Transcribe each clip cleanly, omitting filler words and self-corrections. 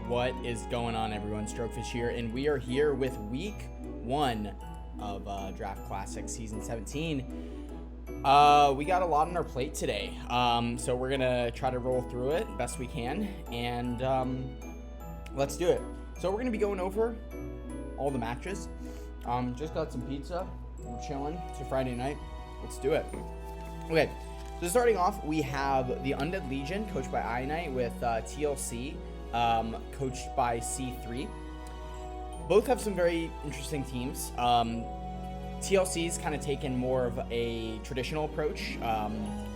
What is going on, everyone? Sxvii here, and we are here with week 1 of Draft Classic Season 17. We got a lot on our plate today, so we're going to try to roll through it best we can, and let's do it. So we're going to be going over all the matches. Just got some pizza. We're chilling. It's a Friday night. Let's do it. Okay, so starting off, we have the Undead Legion, coached by Ionite, with TLC, coached by Sxvii. Both have some very interesting teams. TLC's kind of taken more of a traditional approach,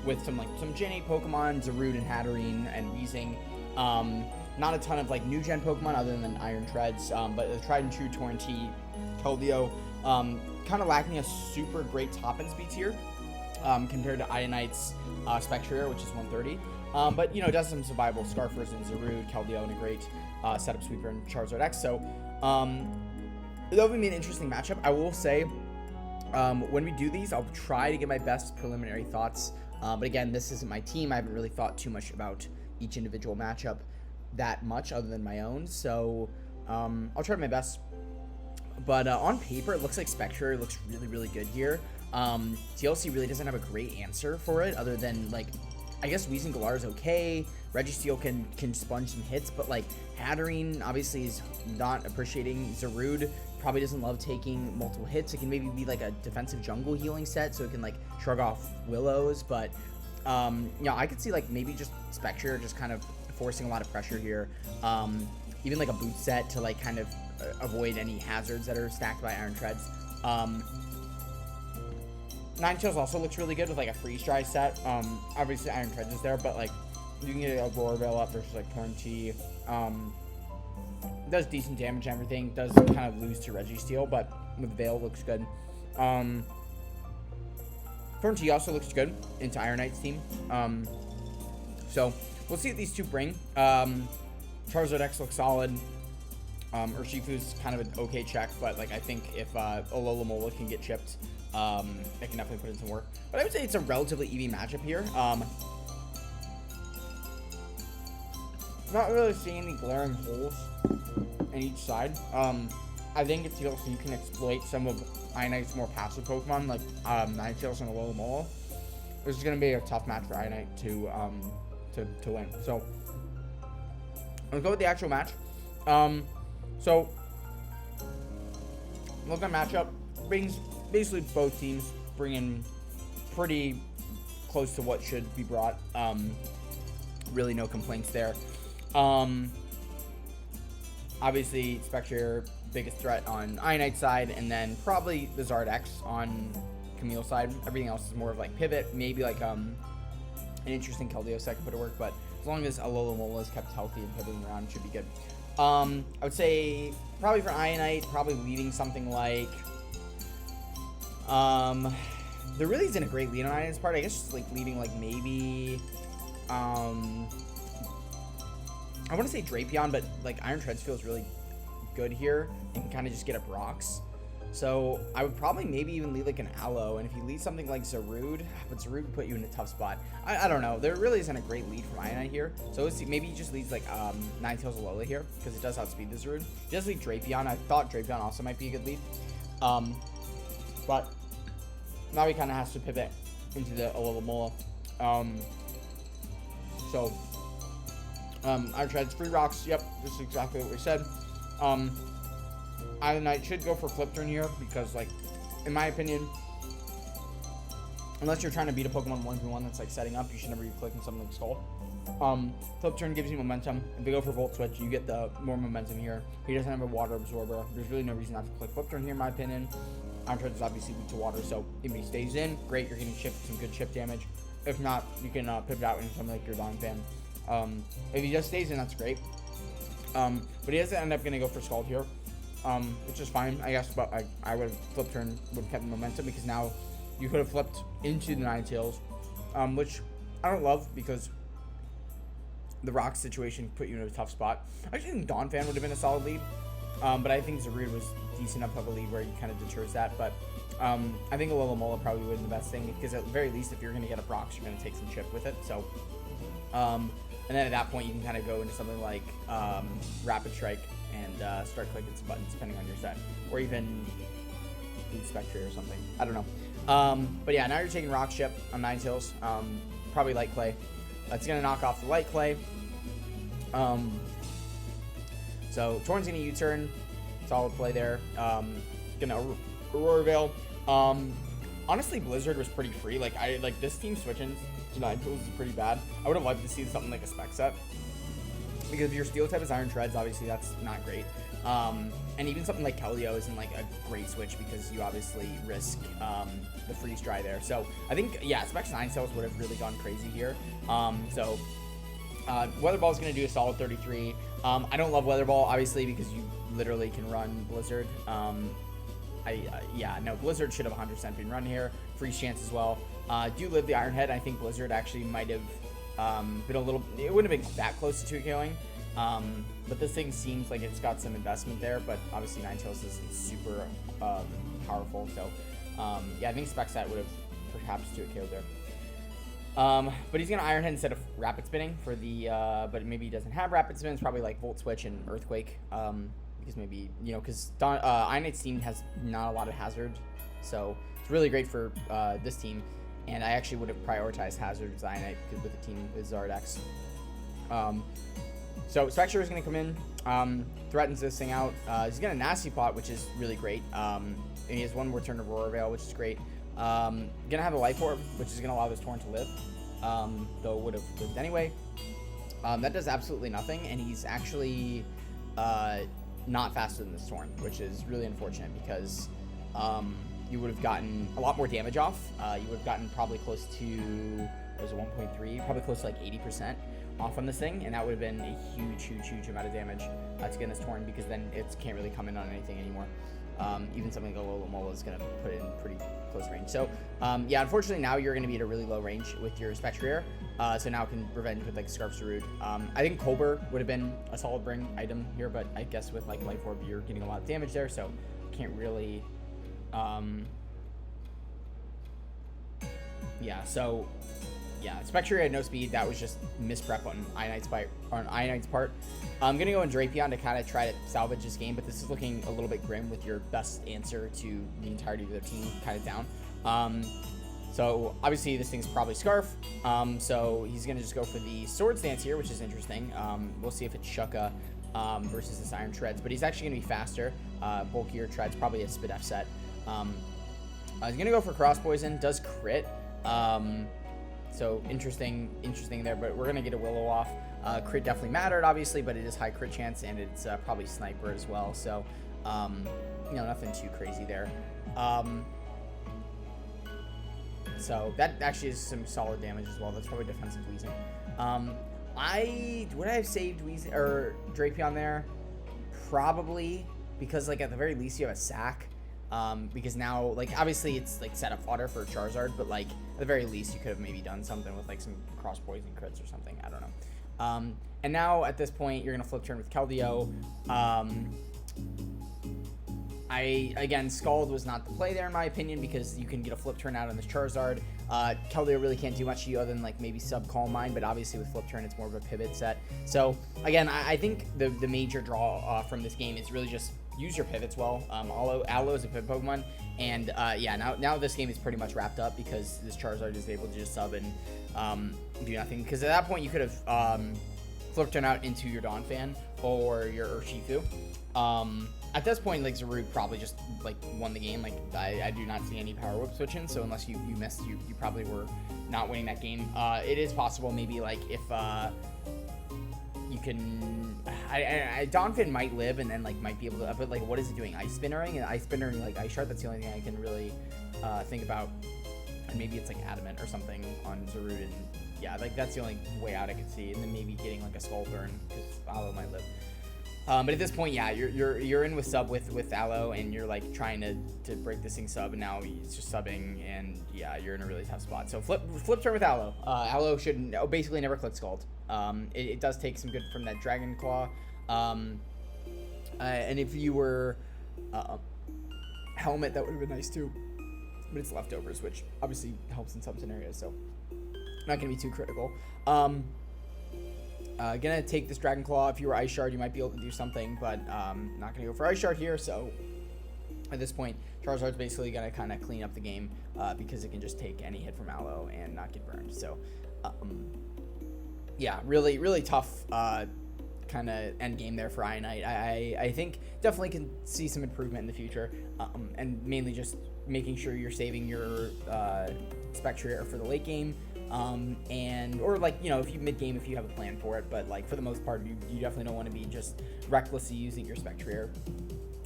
with some Gen 8 Pokemon, Zarude and Hatterene and Weezing. Not a ton of new gen Pokemon other than Iron Treads, but the tried and true Torrentee, Keldeo, kind of lacking a super great top end speed tier, compared to Ionite's Spectrier, which is 130. But, it does some survival Scarfers and Zarude, Keldeo, and a great setup sweeper and Charizard X. So, that'll be an interesting matchup. I will say, when we do these, I'll try to get my best preliminary thoughts. But again, this isn't my team. I haven't really thought too much about each individual matchup that much other than my own. So, I'll try my best. But on paper, it looks like Spectrier looks really, really good here. TLC really doesn't have a great answer for it other than, I guess Weezing Galar is okay. Registeel can sponge some hits, but Hatterene obviously is not appreciating. Zarude probably doesn't love taking multiple hits. It can maybe be a defensive jungle healing set, so it can shrug off Willows. But I could see maybe just Spectrier just kind of forcing a lot of pressure here. Even a boot set to kind of avoid any hazards that are stacked by Iron Treads. Ninetales also looks really good with a freeze dry set. Obviously Iron Treads is there, but you can get a Aurora Veil up versus Torrentee. Does decent damage and everything. Does kind of lose to Registeel, but with Veil looks good. Torrentee also looks good into Iron Knight's team. So we'll see what these two bring. Charizard X looks solid. Urshifu's kind of an okay check, but I think if Alola can get chipped, it can definitely put in some work. But I would say it's a relatively easy matchup here. Not really seeing any glaring holes in each side. I think it's TLC can exploit some of Ionite's more passive Pokemon, like Ninetales and Alola. This is going to be a tough match for Ionite to win. So let's go with the actual match. So look at matchup. Basically both teams bring in pretty close to what should be brought. Really no complaints there. Obviously Spectrier, biggest threat on Ionite's side, and then probably the Zard X on Camille's side. Everything else is more of pivot, maybe an interesting Keldeo set can put to work, but as long as Alola is kept healthy and pivoting around, it should be good. I would say probably for Ionite, probably leading something there really isn't a great lead on Ionite's part. I guess just leading maybe I want to say Drapion, but Iron Treads feels really good here and can kind of just get up rocks. So I would probably maybe even lead an Aloe, and if you lead something like Zarude, but Zarude would put you in a tough spot. I don't know. There really isn't a great lead from Ionite here. So let's see, maybe he just leads Ninetales Alola here, because it does outspeed the Zarude. He does lead Drapion. I thought Drapion also might be a good lead. But now he kind of has to pivot into the Alola. Iron Treads, free rocks. Yep, just exactly what we said. Ionite should go for Flip Turn here because, in my opinion, unless you're trying to beat a Pokemon 1v1 that's setting up, you should never be clicking something like Skull. Flip Turn gives you momentum. If they go for Volt Switch, you get the more momentum here. He doesn't have a Water Absorber. There's really no reason not to click Flip Turn here, in my opinion. Iron Treads is obviously weak to water, so if he stays in, great, you're getting some good chip damage. If not, you can pivot out into something like your Donphan. If he just stays in, that's great. But he doesn't end up going to go for Scald here, which is fine, I guess, but I would have Flip Turn, would have kept the momentum, because now you could have flipped into the Ninetales, which I don't love, because the rock situation put you in a tough spot. I actually think Donphan would have been a solid lead, but I think Zarude was decent enough of a lead where he kind of deters that. But I think Alola probably would have been the best thing, because at the very least, if you're going to get up rocks, you're going to take some chip with it. So And then at that point, you can kind of go into something like Rapid Strike and start clicking some buttons depending on your set. Or even Boot Spectre or something. I don't know. But yeah, now you're taking Rock Chip on Ninetales. Probably Light Clay. That's going to knock off the Light Clay. So Torn's going to U-turn. Solid play there. Going to Aurora Veil. Honestly, Blizzard was pretty free. Like this team switching to Ninetales is pretty bad. I would have loved to see something like a spec set. Because if your steel type is Iron Treads, obviously that's not great. And even something like Keldeo isn't like a great switch because you obviously risk the freeze dry there. So I think, yeah, Specs Ninetales would have really gone crazy here. Weather Ball is going to do a solid 33. I don't love Weather Ball, obviously, because you literally can run Blizzard. Yeah, no, Blizzard should have 100% been run here. Freeze chance as well. Do live the Iron Head. I think Blizzard actually might have been a little, it wouldn't have been that close to 2K-ing. But this thing seems like it's got some investment there, but obviously Ninetales is super powerful. So yeah, I think Spexat would have perhaps 2K'd there. But he's going to Iron Head instead of Rapid Spinning for the, but maybe he doesn't have Rapid Spin. It's probably like Volt Switch and Earthquake. Because maybe, you know, because Ionite's team has not a lot of hazard. So it's really great for this team. And I actually would have prioritized Hazard with Ionite with the team with Zardex. So Spectre is going to come in, threatens this thing out. He's going to Nasty Plot, which is really great. And he has one more turn of Aurora Veil, which is great. Going to have a Life Orb, which is going to allow this Torn to live. Though it would have lived anyway. That does absolutely nothing, and he's actually not faster than this Torn, which is really unfortunate because you would have gotten a lot more damage off. You would have gotten probably close to, what was it, 1.3, probably close to like 80% off on this thing, and that would have been a huge amount of damage to get this Torn, because then it can't really come in on anything anymore. Even something like a Lola Mola is going to put it in pretty close range. So, yeah, unfortunately now you're going to be at a really low range with your Spectrier. So now it can revenge with like Scarf Zarude. I think Colbur would have been a solid bring item here, but I guess with like Life Orb you're getting a lot of damage there, so can't really... yeah, so... yeah, Spectrier had no speed. That was just misprep on Ionite's part. I'm going to go in Drapion to kind of try to salvage this game, but this is looking a little bit grim with your best answer to the entirety of their team kind of down. So obviously this thing's probably Scarf. So he's going to just go for the Sword Stance here, which is interesting. We'll see if it's Shuka versus this Iron Treads, but he's actually going to be faster. Bulkier Treads, probably a Spidef set. He's going to go for Cross Poison, does crit. So interesting there, but we're going to get a Willow off. Crit definitely mattered, obviously, but it is high crit chance, and it's probably Sniper as well. So, you know, nothing too crazy there. So that actually is some solid damage as well. That's probably defensive Wheezing. Would I have saved Wheezing or Drapion there? Probably, because like at the very least you have a sack. Because now, like, obviously it's like setup fodder for Charizard, but like at the very least you could have maybe done something with like some cross poison crits or something. I don't know. And now at this point you're gonna flip turn with Keldeo. Again, Scald was not the play there in my opinion, because you can get a flip turn out on this Charizard. Keldeo really can't do much to you other than like maybe sub Calm Mind, but obviously with flip turn it's more of a pivot set. So again, I think the major draw from this game is really just use your pivots well. Aloe is a pivot Pokemon, and yeah, now this game is pretty much wrapped up because this Charizard is able to just sub and do nothing. Because at that point you could have flip turn out into your Donphan or your Urshifu. At this point, like, Zarude probably just like won the game. Like, I do not see any Power Whip switching, so unless you missed, you probably were not winning that game. It is possible maybe like if you can, Donphan might live and then like might be able to, but like what is it doing? Ice Spinnering, and Ice Spinnering like Ice Shard. That's the only thing I can really think about. And maybe it's like Adamant or something on Zarude, and yeah, like that's the only way out I could see. And then maybe getting like a Skull Burn because Aloe might live. But at this point, yeah, you're in with sub with Aloe, and you're like trying to break this thing sub, and now it's just subbing, and yeah, you're in a really tough spot. So flip turn with Aloe. Aloe should basically never click Scald. It does take some good from that Dragon Claw. And if you were Helmet, that would have been nice too. But it's leftovers, which obviously helps in some scenarios, so not gonna be too critical. Gonna take this Dragon Claw. If you were Ice Shard, you might be able to do something, but not gonna go for Ice Shard here. So at this point, Charizard's basically gonna kind of clean up the game because it can just take any hit from Aloe and not get burned. So yeah, really tough kind of end game there for Ionite. I think definitely can see some improvement in the future, and mainly just making sure you're saving your Spectrier for the late game, and or like, you know, if you mid game, if you have a plan for it. But like for the most part, you definitely don't want to be just recklessly using your Spectrier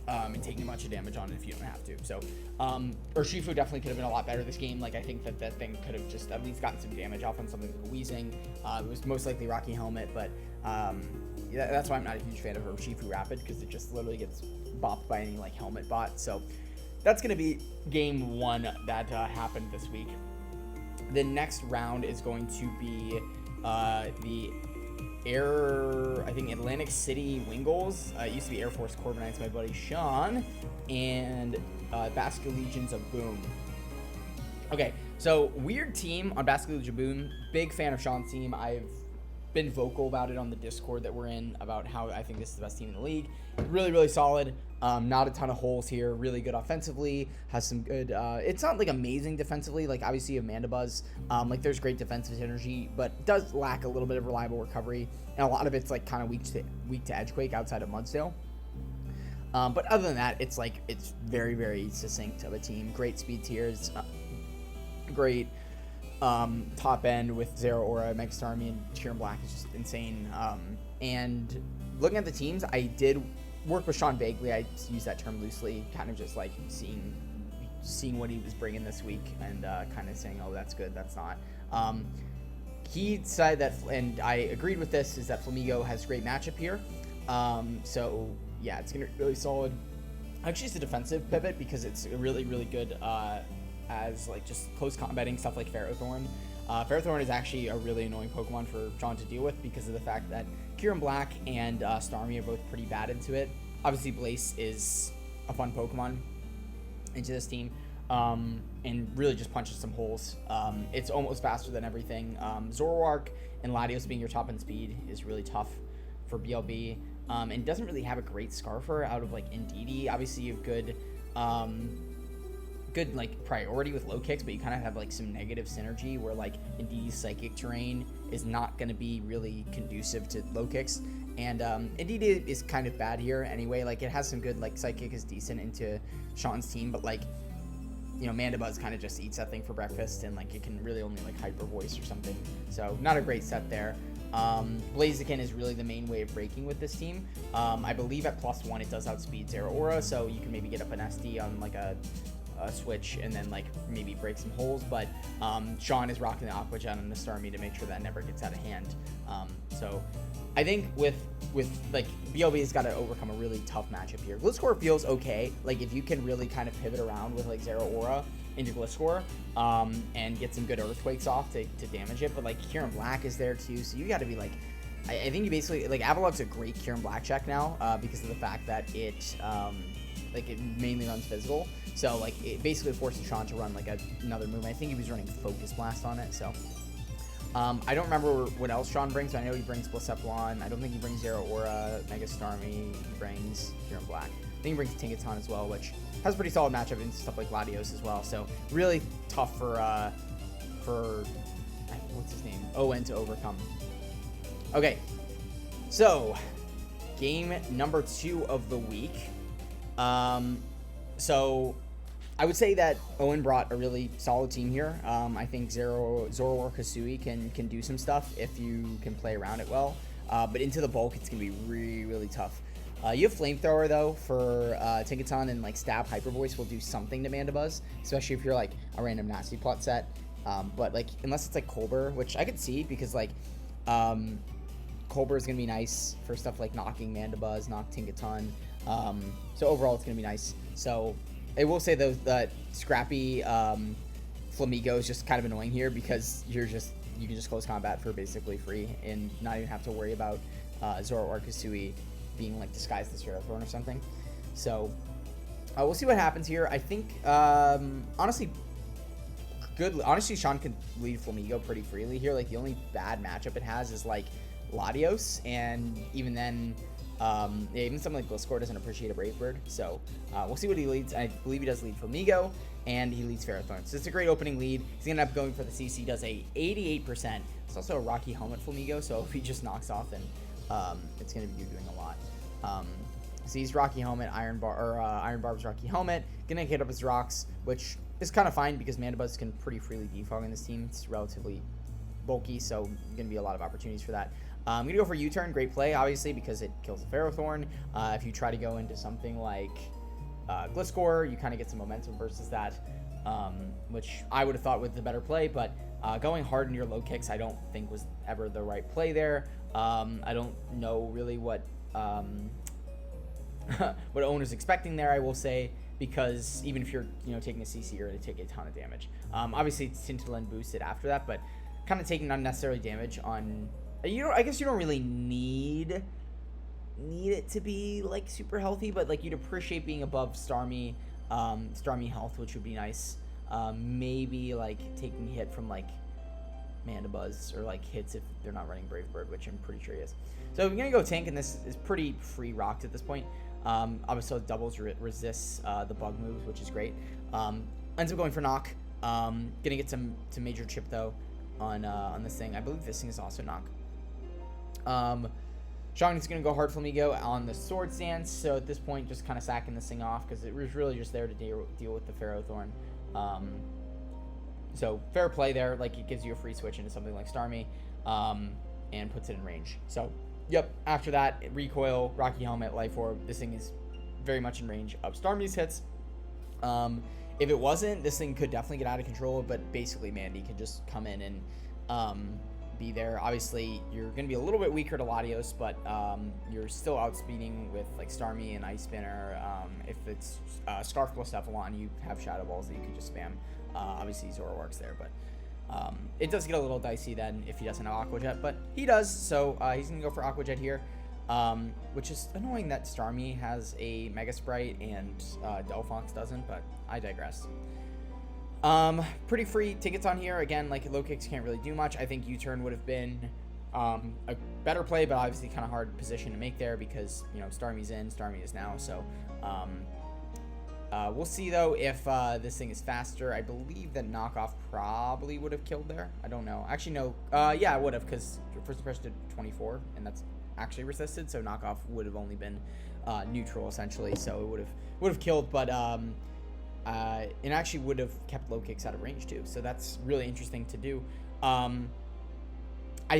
and taking a bunch of damage on it if you don't have to. So Urshifu definitely could have been a lot better this game. Like, I think that thing could have just at least gotten some damage off on something like Weezing. It was most likely Rocky Helmet, but yeah, that's why I'm not a huge fan of Urshifu Rapid, because it just literally gets bopped by any like helmet bot. So that's going to be game 1 that happened this week. The next round is going to be the I think Atlantic City Wingulls. It used to be Air Force Corviknights, my buddy Sean, and Basket Legions of Boom. Okay, so weird team on Basket Legions of Boom. Big fan of Sean's team. I've been vocal about it on the Discord that we're in, about how I think this is the best team in the league. Really solid. Not a ton of holes here. Really good offensively. Has some good. It's not like amazing defensively. Like, obviously you have Mandibuzz. Like, there's great defensive synergy, but does lack a little bit of reliable recovery, and a lot of it's like kind of weak to Edgequake outside of Mudsdale. But other than that, it's like it's very succinct of a team. Great speed tiers. Great top end with Zero Aura, Mega Starmie, and Kyurem Black is just insane. And looking at the teams, I did work with Sean vaguely. I use that term loosely, kind of just like seeing what he was bringing this week, and kind of saying, oh, that's good, that's not. He said that, and I agreed with this, is that Flamigo has great matchup here. So yeah, it's gonna be really solid. Actually, it's a defensive pivot because it's really good as like just close combating stuff like Ferrothorn. Ferrothorn is actually a really annoying Pokemon for Sean to deal with because of the fact that Kyurem Black and Starmie are both pretty bad into it. Obviously, Blaze is a fun Pokemon into this team, and really just punches some holes. It's almost faster than everything. Zoroark and Latios being your top end speed is really tough for BLB, and doesn't really have a great Scarfer out of like Indeedee. Obviously, you have good like priority with low kicks, but you kind of have like some negative synergy where like Indeedee's psychic terrain is not going to be really conducive to low kicks, and Indeedee is kind of bad here anyway. Like, it has some good, like psychic is decent into Sean's team, but like, you know, Mandibuzz kind of just eats that thing for breakfast, and like it can really only like Hyper Voice or something, so not a great set there. Blaziken is really the main way of breaking with this team. I believe at +1 it does outspeed Zero Aura, so you can maybe get up an SD on like a switch and then like maybe break some holes, but Sean is rocking the Aqua Jet on the Starmie to make sure that never gets out of hand. So I think with like BLB has got to overcome a really tough matchup here. Gliscor feels okay, like if you can really kind of pivot around with like Zero Aura into Gliscor and get some good Earthquakes off to damage it, but like Kyurem Black is there too, so you got to be like, I think you basically, like, Avalok's a great Kyurem Black check now because of the fact that it like it mainly runs physical, so like it basically forces Sean to run like another move. I think he was running Focus Blast on it, so I don't remember what else Sean brings, but I know he brings Blacephalon. I don't think he brings Zero Aura, Mega Starmie. He brings Kyurem Black. I think he brings Tinkaton as well, which has a pretty solid matchup and stuff like Latios as well. So really tough for what's his name, Owen to overcome. Okay, so game number 2 of the week. So I would say that Owen brought a really solid team here. I think Zoroark Hisui can do some stuff if you can play around it well. But into the bulk, it's going to be really tough. You have Flamethrower, though, for Tinkaton, and like Stab Hyper Voice will do something to Mandibuzz, especially if you're like a random Nasty Plot set. But like, unless it's like Colbur, which I could see because like Colbur is going to be nice for stuff like knocking Mandibuzz, knock Tinkaton. So overall, it's going to be nice. So I will say, though, that Scrappy Flamigo is just kind of annoying here because you can just close combat for basically free and not even have to worry about Zoroark Hisui being like disguised as Ferrothorn or something. So we'll see what happens here. I think honestly, Sean could lead Flamigo pretty freely here. Like, the only bad matchup it has is like Latios, and even then, yeah, even something like Gliscor doesn't appreciate a Brave Bird. So we'll see what he leads. I believe he does lead Flamigo, and he leads Ferrothorn. So it's a great opening lead. He's going to end up going for the CC. Does a 88%. It's also a Rocky Helmet Flamigo, so if he just knocks off, then it's going to be doing a lot. So he's Rocky Helmet, Iron Barb's Rocky Helmet. Gonna hit up his rocks, which is kind of fine because Mandibuzz can pretty freely defog in this team. It's relatively bulky, so gonna be a lot of opportunities for that. I'm gonna go for U-turn. Great play, obviously, because it kills the Ferrothorn. If you try to go into something like Gliscor, you kind of get some momentum versus that, which I would have thought was the better play, but going hard in your low kicks I don't think was ever the right play there. I don't know really what what Owen is expecting there, I will say, because even if you're taking a CC, you're going to take a ton of damage. Obviously, it's Tinted boosted after that, but kind of taking unnecessary damage on. I guess you don't really need it to be like super healthy, but like you'd appreciate being above Starmie health, which would be nice. Maybe like taking hit from like Mandibuzz or like hits if they're not running Brave Bird, which I'm pretty sure he is. So I'm gonna go tank, and this is pretty free rocked at this point. Obviously doubles resists the bug moves, which is great. Ends up going for knock. Gonna get some major chip though on this thing. I believe this thing is also knock. Shongn's gonna go hard Flamigo on the Sword Stance. So at this point, just kind of sacking this thing off because it was really just there to deal with the Ferrothorn. So fair play there. Like it gives you a free switch into something like Starmie, and puts it in range. So yep. After that, recoil, Rocky Helmet, Life Orb. This thing is very much in range of Starmie's hits. If it wasn't, this thing could definitely get out of control. But basically, Mandy can just come in and be there. Obviously, you're going to be a little bit weaker to Latios, but you're still outspeeding with like Starmie and Ice Spinner. If it's Scarf plus Cephalon, you have Shadow Balls that you can just spam. Obviously, Zora works there, but it does get a little dicey then if he doesn't have Aqua Jet, but he does, so he's going to go for Aqua Jet here, which is annoying that Starmie has a Mega Sprite and Delphox doesn't, but I digress. Pretty free tickets on here. Again, like low kicks can't really do much. I think U-turn would have been a better play, but obviously kind of hard position to make there because, Starmie's in, Starmie is now, so we'll see, though, if this thing is faster. I believe that knockoff probably would have killed there. I don't know. Actually, no. Yeah, it would have, because first impression did 24, and that's actually resisted, so knockoff would have only been neutral, essentially, so it would have killed, but it actually would have kept low kicks out of range, too, so that's really interesting to do. I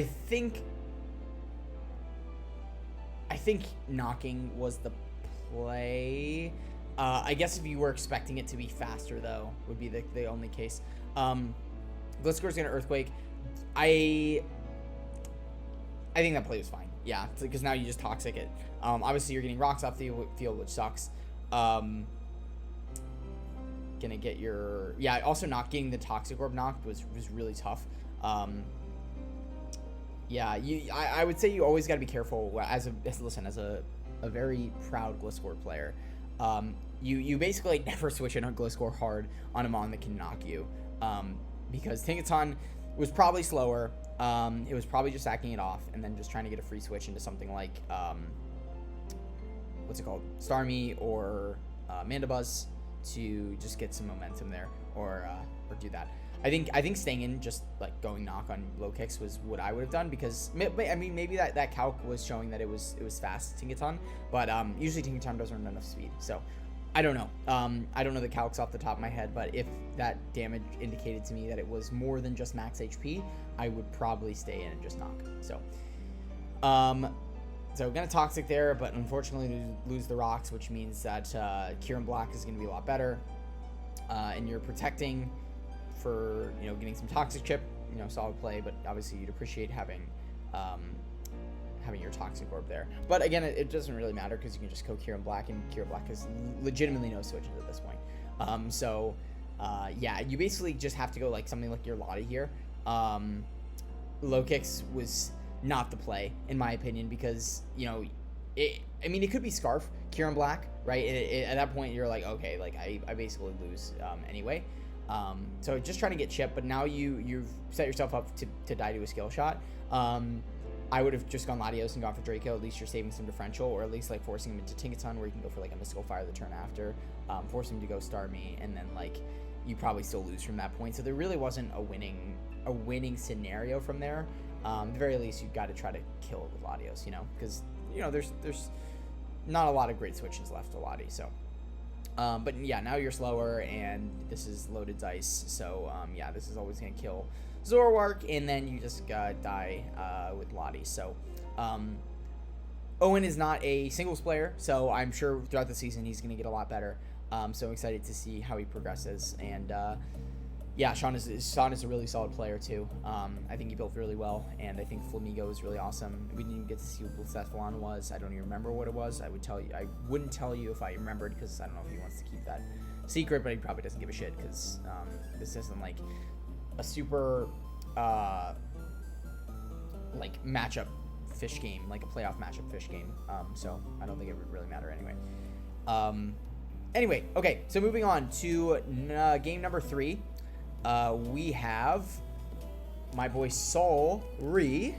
think knocking was the play. I guess if you were expecting it to be faster, though, would be the only case. Gliscor's gonna Earthquake. I think that play was fine. Yeah, because now you just Toxic it. Obviously, you're getting rocks off the field, which sucks. Gonna get your... Yeah, also not getting the Toxic Orb knocked was really tough. Yeah, I would say you always got to be careful as a very proud Gliscor player. You basically never switch in on Gliscor hard on a mon that can knock you, because Tinkaton was probably slower. It was probably just sacking it off and then just trying to get a free switch into something like what's it called, Starmie or Mandibuzz to just get some momentum there, or do that. I think staying in, just like going knock on low kicks was what I would have done, because I mean maybe that calc was showing that it was fast Tinkaton, but usually Tinkaton doesn't run enough speed, so I don't know. I don't know the calcs off the top of my head, but if that damage indicated to me that it was more than just max HP, I would probably stay in and just knock. So gonna Toxic there, but unfortunately lose the rocks, which means that Kieran Black is gonna be a lot better, and you're protecting for getting some Toxic chip. Solid play, but obviously you'd appreciate having your Toxic Orb there. But again, it doesn't really matter because you can just go Kieran Black, and Kieran Black has legitimately no switches at this point. Yeah, you basically just have to go like something like your Lottie here. Low kicks was not the play in my opinion, because it could be Scarf Kieran Black, right? At that point you're like, okay, like I basically lose anyway. So just trying to get chip, but now you've set yourself up to die to a skill shot. I would have just gone Latios and gone for Draco. At least you're saving some differential, or at least like forcing him into Tinkaton, where you can go for like a Mystical Fire the turn after, force him to go Starmie, and then like you probably still lose from that point. So there really wasn't a winning scenario from there. At the very least, you've got to try to kill it with Latios, because there's not a lot of great switches left to Lati. So, but yeah, now you're slower, and this is loaded dice. So yeah, this is always gonna kill Zoroark, and then you just die with Lati. So Owen is not a singles player, so I'm sure throughout the season he's gonna get a lot better. So I'm excited to see how he progresses, and yeah, Sean is a really solid player too. I think he built really well, and I think Flamigo is really awesome. We didn't even get to see what Blacephalon was. I don't even remember what it was. I wouldn't tell you if I remembered, because I don't know if he wants to keep that secret, but he probably doesn't give a shit, because this isn't like a super like matchup fish game, like a playoff matchup fish game. So I don't think it would really matter anyway. Anyway, okay, so moving on to game number 3. We have my boy Sxvii.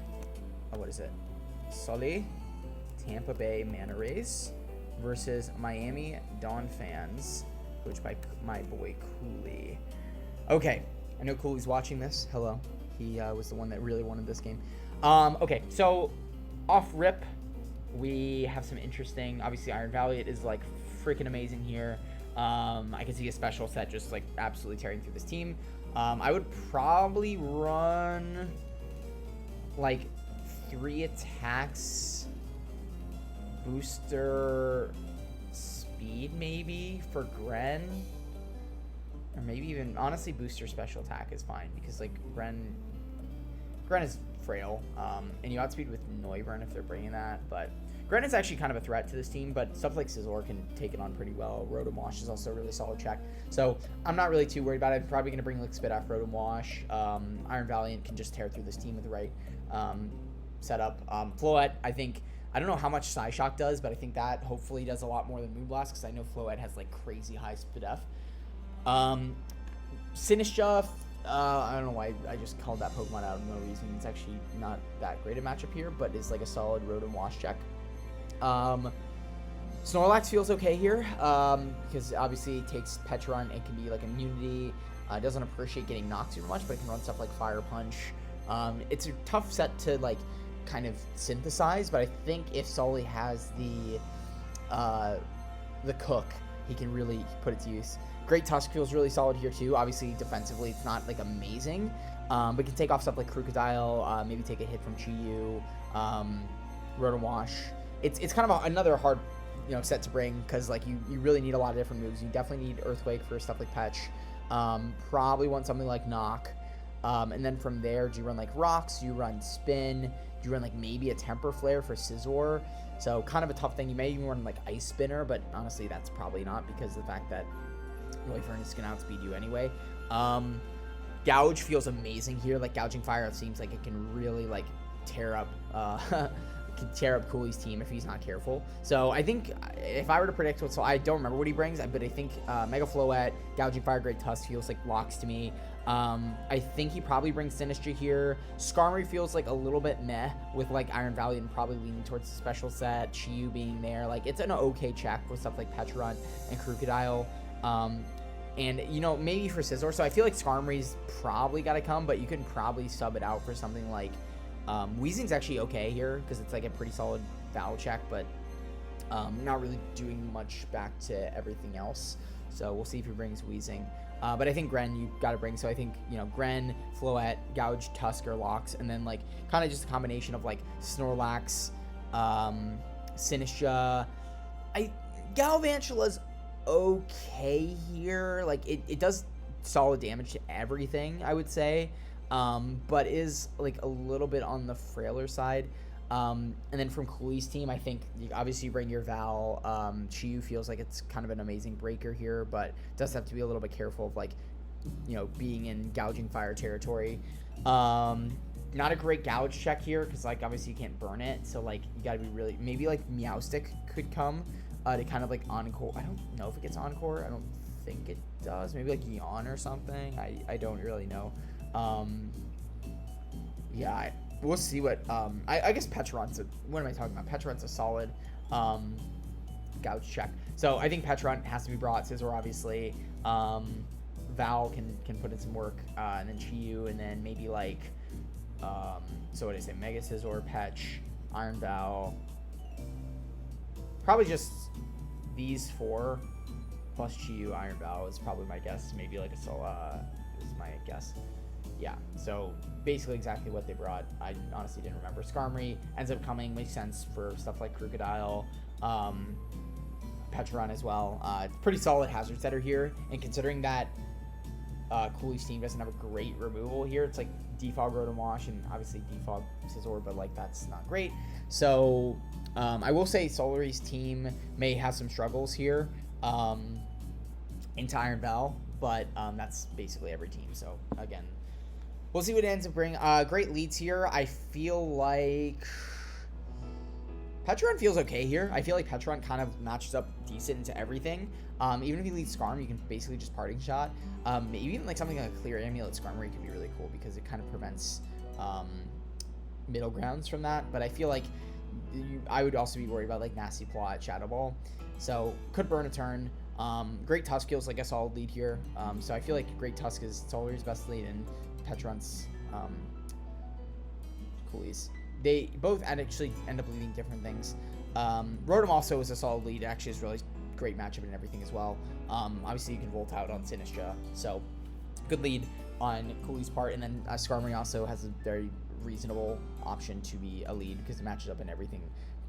What is it? Sully, Tampa Bay Manta Rays versus Miami Dawn Fans, coached by my boy Cooley. Okay, I know Cooley's watching this. Hello. He was the one that really wanted this game. Okay, so off rip, we have some interesting. Obviously, Iron Valiant is like freaking amazing here. I can see a special set just like absolutely tearing through this team. I would probably run like 3 attacks, booster speed maybe for Gren, or maybe even honestly booster special attack is fine, because like Gren is frail, and you outspeed with Noivern if they're bringing that, but Gren is actually kind of a threat to this team, but stuff like Scizor can take it on pretty well. Rotom Wash is also a really solid check, so I'm not really too worried about it. I'm probably going to bring like Spit off Rotom Wash. Iron Valiant can just tear through this team with the right setup. Floette, I don't know how much Psyshock does, but I think that hopefully does a lot more than Moonblast, because I know Floette has like crazy high Spidef. Sinistcha, I don't know why I just called that Pokemon out of no reason. It's actually not that great a matchup here, but it's like a solid Rotom Wash check. Snorlax feels okay here, because obviously it takes Petron. It can be like immunity. Doesn't appreciate getting knocked super much, but it can run stuff like Fire Punch. It's a tough set to like kind of synthesize, but I think if Sully has the cook, he can really put it to use. Great Tusk feels really solid here too. Obviously defensively it's not like amazing, but can take off stuff like Crocodile, maybe take a hit from Chi-Yu, Rotom Wash. It's kind of another hard set to bring, because like you really need a lot of different moves. You definitely need Earthquake for stuff like Petch. Probably want something like Knock, and then from there, do you run like Rocks? Do you run Spin? Do you run like maybe a Temper Flare for Scizor? So kind of a tough thing. You may even run like Ice Spinner, but honestly that's probably not, because of the fact that Noivern is going to outspeed you anyway. Gouge feels amazing here. Like Gouging Fire, it seems like it can really like tear up Cooley's team if he's not careful. So I think if I were to predict I don't remember what he brings, but I think Mega Floette, Gouging Fire, Great Tusk feels like locks to me. I think he probably brings Sinistcha here. Skarmory feels like a little bit meh, with like Iron Valiant probably leaning towards the special set, Chi-Yu being there. Like it's an okay check with stuff like Petron and Crocodile. And maybe for Scizor. So I feel like Skarmory's probably got to come, but you can probably sub it out for something like Weezing's actually okay here, because it's like a pretty solid Val check, but not really doing much back to everything else. So we'll see if he brings Weezing. But I think Gren you got to bring. So I think Gren, Floette, Gouge, Tusk, or Locks, and then like kind of just a combination of like Snorlax, Sinistcha. Galvantula's okay here. Like it does solid damage to everything, I would say, but is like a little bit on the frailer side. And then from Cooley's team, I think obviously you bring your Val. Chi-Yu feels like it's kind of an amazing breaker here, but does have to be a little bit careful of like being in Gouging Fire territory. Not a great Gouge check here, because like obviously you can't burn it, so like you gotta be really, maybe like Meowstic could come to kind of like encore. I don't know if it gets encore. I don't think it does. Maybe like Yawn or something. I don't really know. Yeah, we'll see what, I guess Petron's what am I talking about? Petron's a solid, gouge check. So I think Petron has to be brought. Scizor, obviously. Val can put in some work, and then Chi-Yu, and then maybe like, so what did I say? Mega Scizor, Petch, Iron Val. Probably just these 4 plus Chi-Yu, Iron Val is probably my guess. Maybe like a is my guess. Yeah, so basically exactly what they brought. I honestly didn't remember. Skarmory ends up coming, makes sense for stuff like Crocodile, Petron as well. Pretty solid hazard setter here, and considering that Cooley's team doesn't have a great removal here, it's like Defog, Rotom Wash, and obviously Defog Scizor, but like that's not great. So I will say Solari's team may have some struggles here into Iron Bell, but that's basically every team. So again, we'll see what it ends up bringing. Great leads here. I feel like Petron feels okay here. I feel like Petron kind of matches up decent into everything. Even if you lead Skarm, you can basically just parting shot. Maybe even like something like a clear Amulet Skarmory could be really cool because it kind of prevents middle grounds from that. But I feel like I would also be worried about like Nasty Plot, Shadow Ball. So could burn a turn. Great Tusk feels like a solid lead here. So I feel like Great Tusk is Solari's best lead and Petron's Cooley's. They both actually end up leading different things. Rotom also is a solid lead. It actually is really great matchup and everything as well. Obviously, you can Volt out on Sinistcha, so good lead on Cooley's part. And then Skarmory also has a very reasonable option to be a lead because it matches up in everything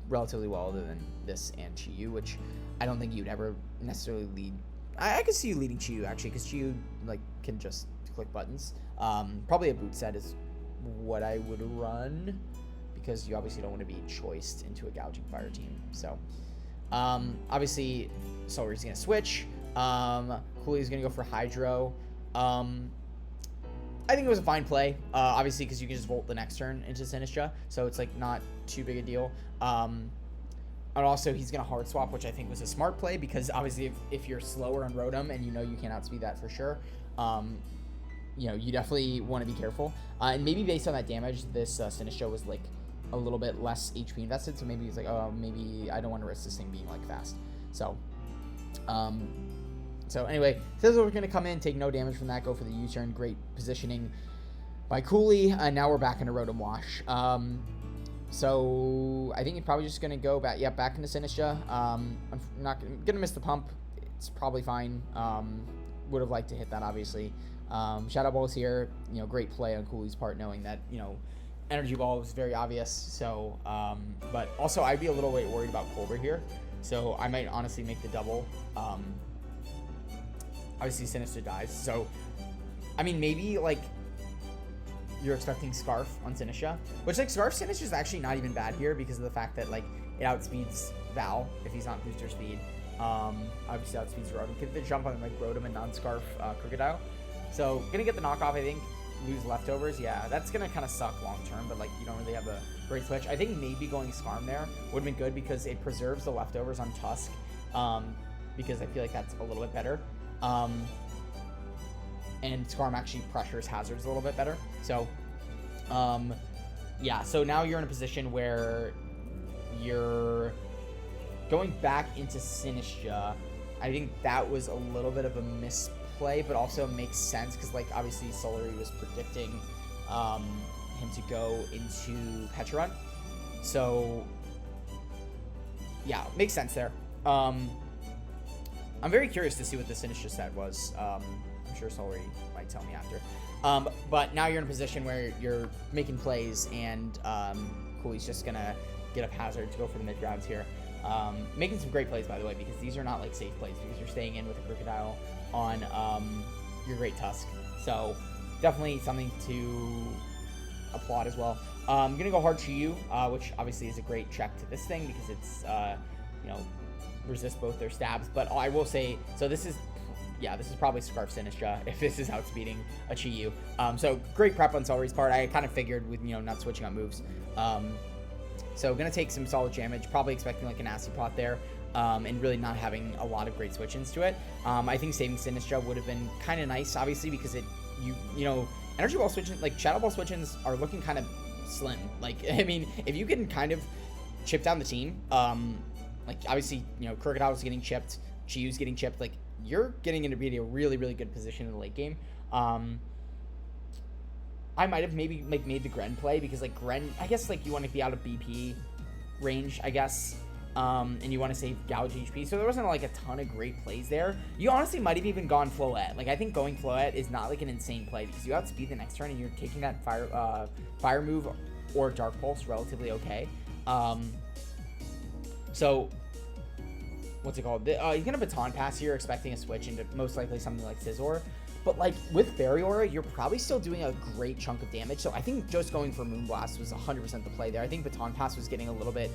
relatively well other than this and Chi-Yu, which I don't think you'd ever necessarily lead. I could see you leading Chi-Yu actually because Chi-Yu like can just click buttons. Probably a boot set is what I would run, because you obviously don't want to be choiced into a gouging fire team. So obviously Solari's going to switch. Cooley's going to go for Hydro. I think it was a fine play, obviously, because you can just Volt the next turn into Sinistcha, so it's like not too big a deal. And also he's going to Hard Swap, which I think was a smart play, because obviously if you're slower on Rotom and you know you can't outspeed that for sure, you know, you definitely want to be careful. And maybe based on that damage, this Sinistcha was like a little bit less HP invested, so maybe he's like, oh, maybe I don't want to risk this thing being like fast. So anyway, Scizor going to come in, take no damage from that, go for the U-turn. Great positioning by Cooley, and now we're back into Rotom Wash. So I think he's probably just going to go back, back into Sinistcha. I'm not going to miss the pump. It's probably fine. Would have liked to hit that, obviously. Shadow Ball is here. You know, great play on Cooley's part, knowing that, you know, Energy Ball was very obvious. So, but also I'd be a little bit worried about Kyogre here. So I might honestly make the double. Obviously Sinistcha dies. So, I mean, maybe like you're expecting Scarf on Sinistcha, which like Scarf Sinistcha is actually not even bad here because of the fact that like it outspeeds Val if he's not booster speed. Obviously outspeeds Rotom. Get the jump on like Rotom and non-Scarf Crocodile. So gonna get the knockoff, I think. Lose leftovers, yeah, that's gonna kind of suck long term, but like you don't really have a great switch. I think maybe going Skarm there would have been good because it preserves the leftovers on Tusk, because I feel like that's a little bit better. And Skarm actually pressures hazards a little bit better. So, yeah, so now you're in a position where you're going back into Sinistcha. I think that was a little bit of a misplay, but also makes sense because, like, obviously Solary was predicting him to go into Petron. So, yeah, makes sense there. I'm very curious to see what the Sinistcha set was. I'm sure Solary might tell me after. But now you're in a position where you're making plays, and Cooley's just going to get up hazard to go for the mid-grounds here. Making some great plays, by the way, because these are not like safe plays because you're staying in with a Crocodile on your Great Tusk. So definitely something to applaud as well. I'm going to go hard Chi-Yu, which obviously is a great check to this thing because it's, you know, resist both their stabs. But I will say, so this is probably Scarf Sinistcha if this is outspeeding a Chi-Yu. So great prep on Solry's part. I kind of figured with, you know, not switching on moves. So going to take some solid damage, probably expecting like a nasty pot there, and really not having a lot of great switch-ins to it. I think saving Sinistcha would have been kind of nice, obviously, because it, you know, Energy Ball switch-ins, like Shadow Ball switch-ins are looking kind of slim. Like, I mean, if you can kind of chip down the team, like, obviously, you know, Crocodile's getting chipped, Chiu's getting chipped, like, you're getting into be a really, really good position in the late game. I might have maybe, like, made the Gren play, because, like, Gren, I guess, like, you want to be out of BP range, I guess, and you want to save Gouge HP, so there wasn't, like, a ton of great plays there. You honestly might have even gone Floette. Like, I think going Floette is not, like, an insane play, because you outspeed the next turn, and you're taking that fire move or Dark Pulse relatively okay. So, what's it called? He's going to Baton Pass here, expecting a switch into most likely something like Scizor. But, like, with Fairy Aura, you're probably still doing a great chunk of damage. So I think just going for Moonblast was 100% the play there. I think Baton Pass was getting a little bit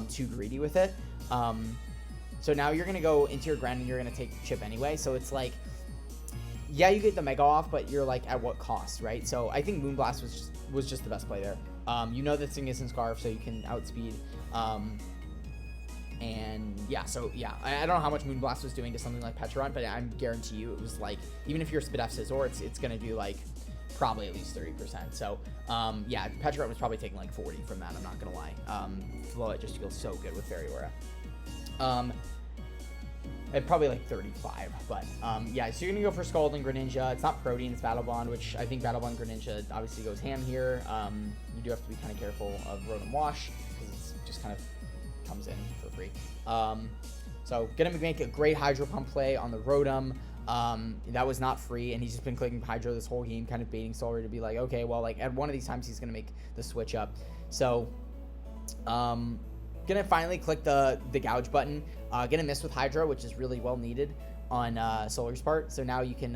too greedy with it. So now you're going to go into your Gren and you're going to take chip anyway. So it's like, yeah, you get the Mega off, but you're, like, at what cost, right? So I think Moonblast was just the best play there. You know that thing is in Scarf, so you can outspeed. And yeah, so yeah, I don't know how much Moonblast was doing to something like Pecharunt, but I guarantee you it was like, even if you're Spidef Scizor, it's going to do like probably at least 30%. So yeah, Pecharunt was probably taking like 40 from that, I'm not going to lie. Floette just feels so good with Fairy Aura. Probably like 35, but yeah, so you're going to go for Scald and Greninja. It's not Protein, it's Battle Bond, which I think Battle Bond Greninja obviously goes ham here. You do have to be kind of careful of Rotom Wash, because it's just kind of comes in for free. So gonna make a great Hydro Pump play on the Rotom. That was not free, and he's just been clicking Hydro this whole game, kind of baiting Solry to be like, okay, well, like, at one of these times he's gonna make the switch up. So gonna finally click the Gouge button. Gonna miss with Hydro, which is really well needed on Solar's part. So now you can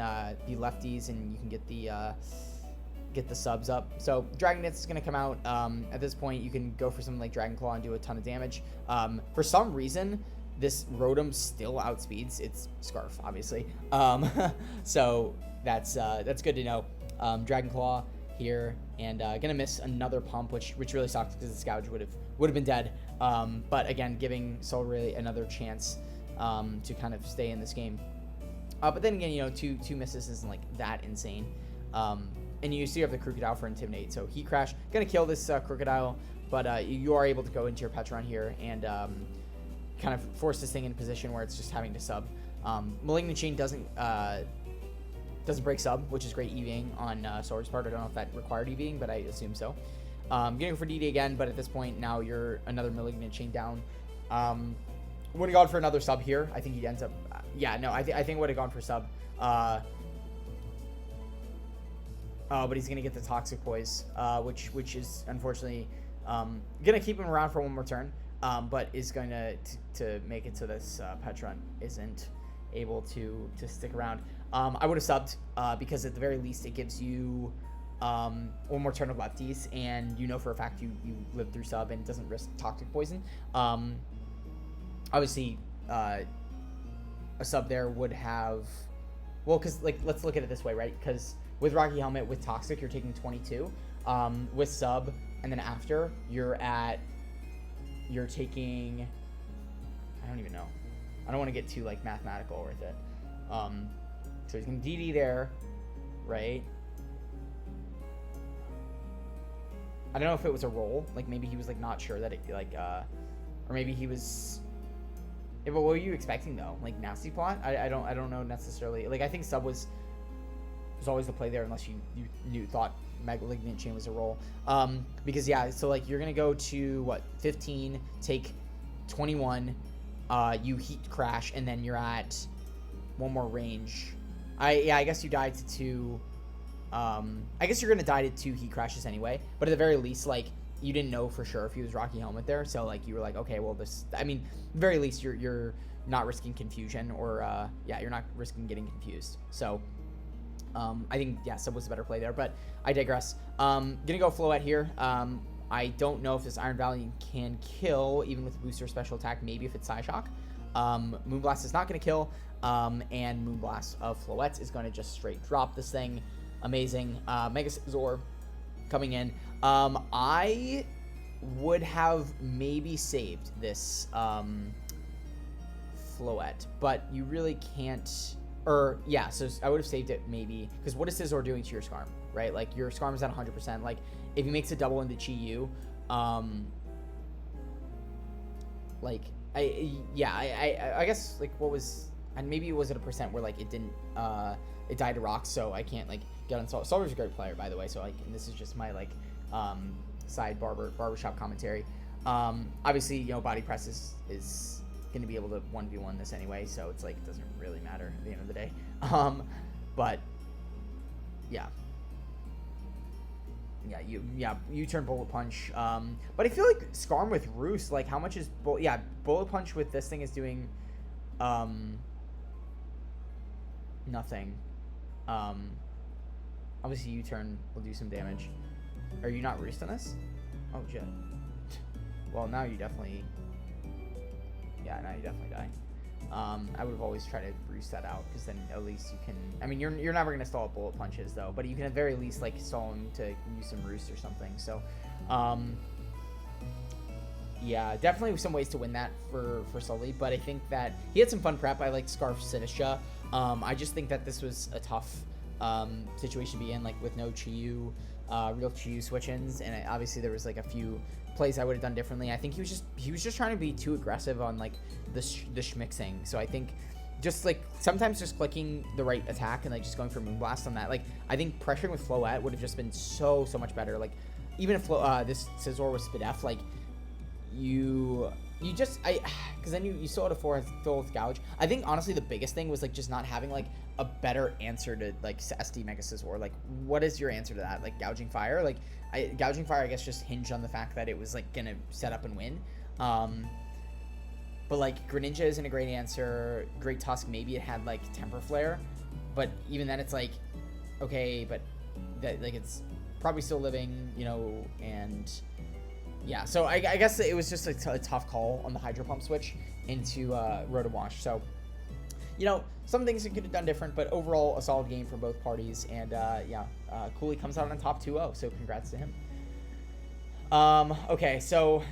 be lefties and you can get the subs up. So Dragon Dance is going to come out. At this point, you can go for something like Dragon Claw and do a ton of damage. For some reason, this Rotom still outspeeds its Scarf, obviously. So that's good to know. Dragon Claw here, and gonna miss another pump, which really sucks because the Gouge would have been dead. But again, giving Solry another chance to kind of stay in this game. But then again, you know, two misses isn't like that insane. And you still have the Crocodile for Intimidate. So Heat Crash, gonna kill this Crocodile, but you are able to go into your Pecharunt here and kind of force this thing in a position where it's just having to sub. Malignant Chain doesn't break sub, which is great EVing on Swords part. I don't know if that required EVing, but I assume so. Getting for DD again, but at this point now you're another Malignant Chain down. Would have gone for another sub here. I think he ends up. Yeah, no, I think would have gone for sub. But he's gonna get the Toxic Poise, which is unfortunately gonna keep him around for one more turn, but is going to make it so this Pecharunt isn't able to stick around. I would have subbed because at the very least it gives you one more turn of lefties, and you know for a fact you live through sub and it doesn't risk Toxic Poison. Obviously, a sub there would have, well, because like let's look at it this way, right? Because with Rocky Helmet, with Toxic, you're taking 22. With Sub, and then after, you're taking, I don't even know. I don't want to get too, like, mathematical with it. So he's going to DD there, right? I don't know if it was a roll. Like, maybe he was, like, not sure that it, like, or maybe he was, yeah, but what were you expecting, though? Like, Nasty Plot? I don't know necessarily. Like, I think Sub was always the play there, unless you thought Malignant Chain was a roll. Because yeah, so like you're gonna go to what, 15, take 21, you Heat Crash, and then you're at one more range. I guess you died to 2. I guess you're gonna die to 2 Heat Crashes anyway. But at the very least, like, you didn't know for sure if he was Rocky Helmet there, so like you were like, okay, well this. I mean, at the very least you're not risking confusion, or yeah, you're not risking getting confused. So. I think, yeah, Sub was a better play there, but I digress. Gonna go Floette here. I don't know if this Iron Valley can kill, even with Booster Special Attack, maybe if it's Psyshock. Moonblast is not gonna kill, and Moonblast of Floette is gonna just straight drop this thing. Amazing. Mega Scizor coming in. I would have maybe saved this Floette, but you really can't Or, yeah, so I would have saved it maybe. Because what is Scizor doing to your Skarm, right? Like, your Skarm is at 100%. Like, if he makes a double into Chi-Yu, like, I guess, like, what was... And maybe it was at a percent where, like, it didn't... it died to rocks, so I can't, like, get on Solver's a great player, by the way. So, like, and this is just my, like, side barbershop commentary. Obviously, you know, body press is going to be able to 1v1 this anyway, so it's like it doesn't really matter at the end of the day. But yeah, you turn bullet punch. But I feel like Skarm with Roost, like how much is bullet punch with this thing is doing nothing. Obviously U-turn will do some damage. Are you not Roost on this? Oh shit. Well, now you definitely... Yeah, now you definitely die. I would have always tried to Roost that out, because then at least you can... I mean, you're never going to stall bullet punches, though, but you can at the very least, like, stall him to use some Roost or something. So, yeah, definitely some ways to win that for Sully, but I think that he had some fun prep. I like Scarf Sinisha. I just think that this was a tough situation to be in, like, with no Chi-Yu, real Chi-Yu switch-ins, and obviously there was, like, a few plays I would have done differently. I think he was just trying to be too aggressive on, like, the schmixing. So I think just, like, sometimes just clicking the right attack and, like, just going for Moonblast on that. Like, I think pressuring with Floette would have just been so much better. Like, even if this Scizor was Spidef, like, because then you still had a full with Gouge. I think, honestly, the biggest thing was, like, just not having, like, a better answer to, like, SD Mega Scizor. Like, what is your answer to that? Like, Gouging Fire? Like, Gouging Fire, I guess, just hinged on the fact that it was, like, gonna set up and win. But, like, Greninja isn't a great answer. Great Tusk, maybe it had, like, Temper Flare. But even then, it's like, okay, but, that, like, it's probably still living, you know, and... Yeah, so I guess it was just a tough call on the Hydro Pump switch into Rotom Wash. So, you know, some things it could have done different, but overall, a solid game for both parties. And, Cooley comes out on top 2-0, so congrats to him. Okay, so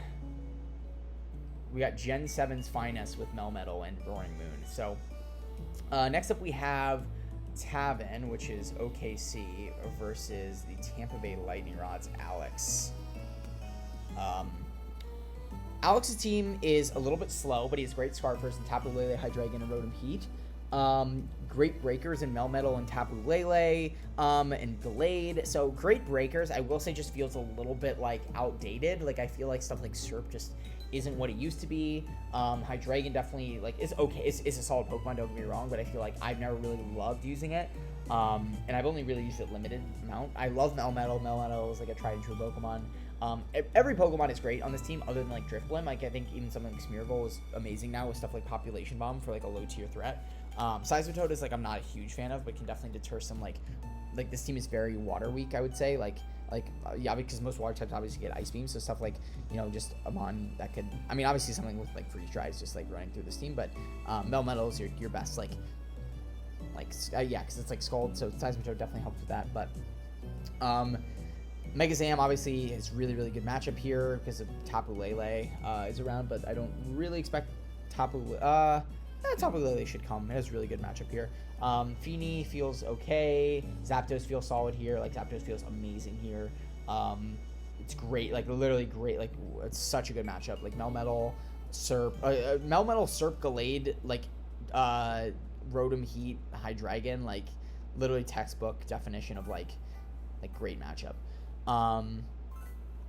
we got Gen 7's finest with Melmetal and Roaring Moon. So, next up we have Tavin, which is OKC, versus the Tampa Bay Lightning Rod's Alex. Alex's team is a little bit slow, but he has great Scarfers and Tapu Lele, Hydreigon, and Rotom Heat. Great breakers in Melmetal and Tapu Lele, and Glade. So great breakers. I will say just feels a little bit like outdated. Like I feel like stuff like Serp just isn't what it used to be. Hydreigon definitely like is okay. It's a solid Pokemon. Don't get me wrong, but I feel like I've never really loved using it. And I've only really used it limited amount. I love Melmetal. Melmetal is like a tried and true Pokemon. Every Pokemon is great on this team other than like Drifblim. Like I think even something like Smeargle is amazing now with stuff like Population Bomb for like a low tier threat. Seismitoad is like I'm not a huge fan of, but can definitely deter some like this team is very water weak, I would say. Yeah, because most water types obviously get Ice Beam, so stuff like, you know, just Amon that could, I mean, obviously something with like Freeze Dry is just like running through this team, but Melmetal is your best yeah, because it's like Scald, so Seismitoad definitely helps with that. But Megazam obviously is really good matchup here because of Tapu Lele is around, but I don't really expect Tapu Lele should come. It has a really good matchup here. Feeny feels okay. Zapdos feels solid here. Like Zapdos feels amazing here. It's great, like literally great. Like it's such a good matchup. Like Melmetal, Serp, Gallade, like Rotom Heat, Hydreigon, like literally textbook definition of like great matchup.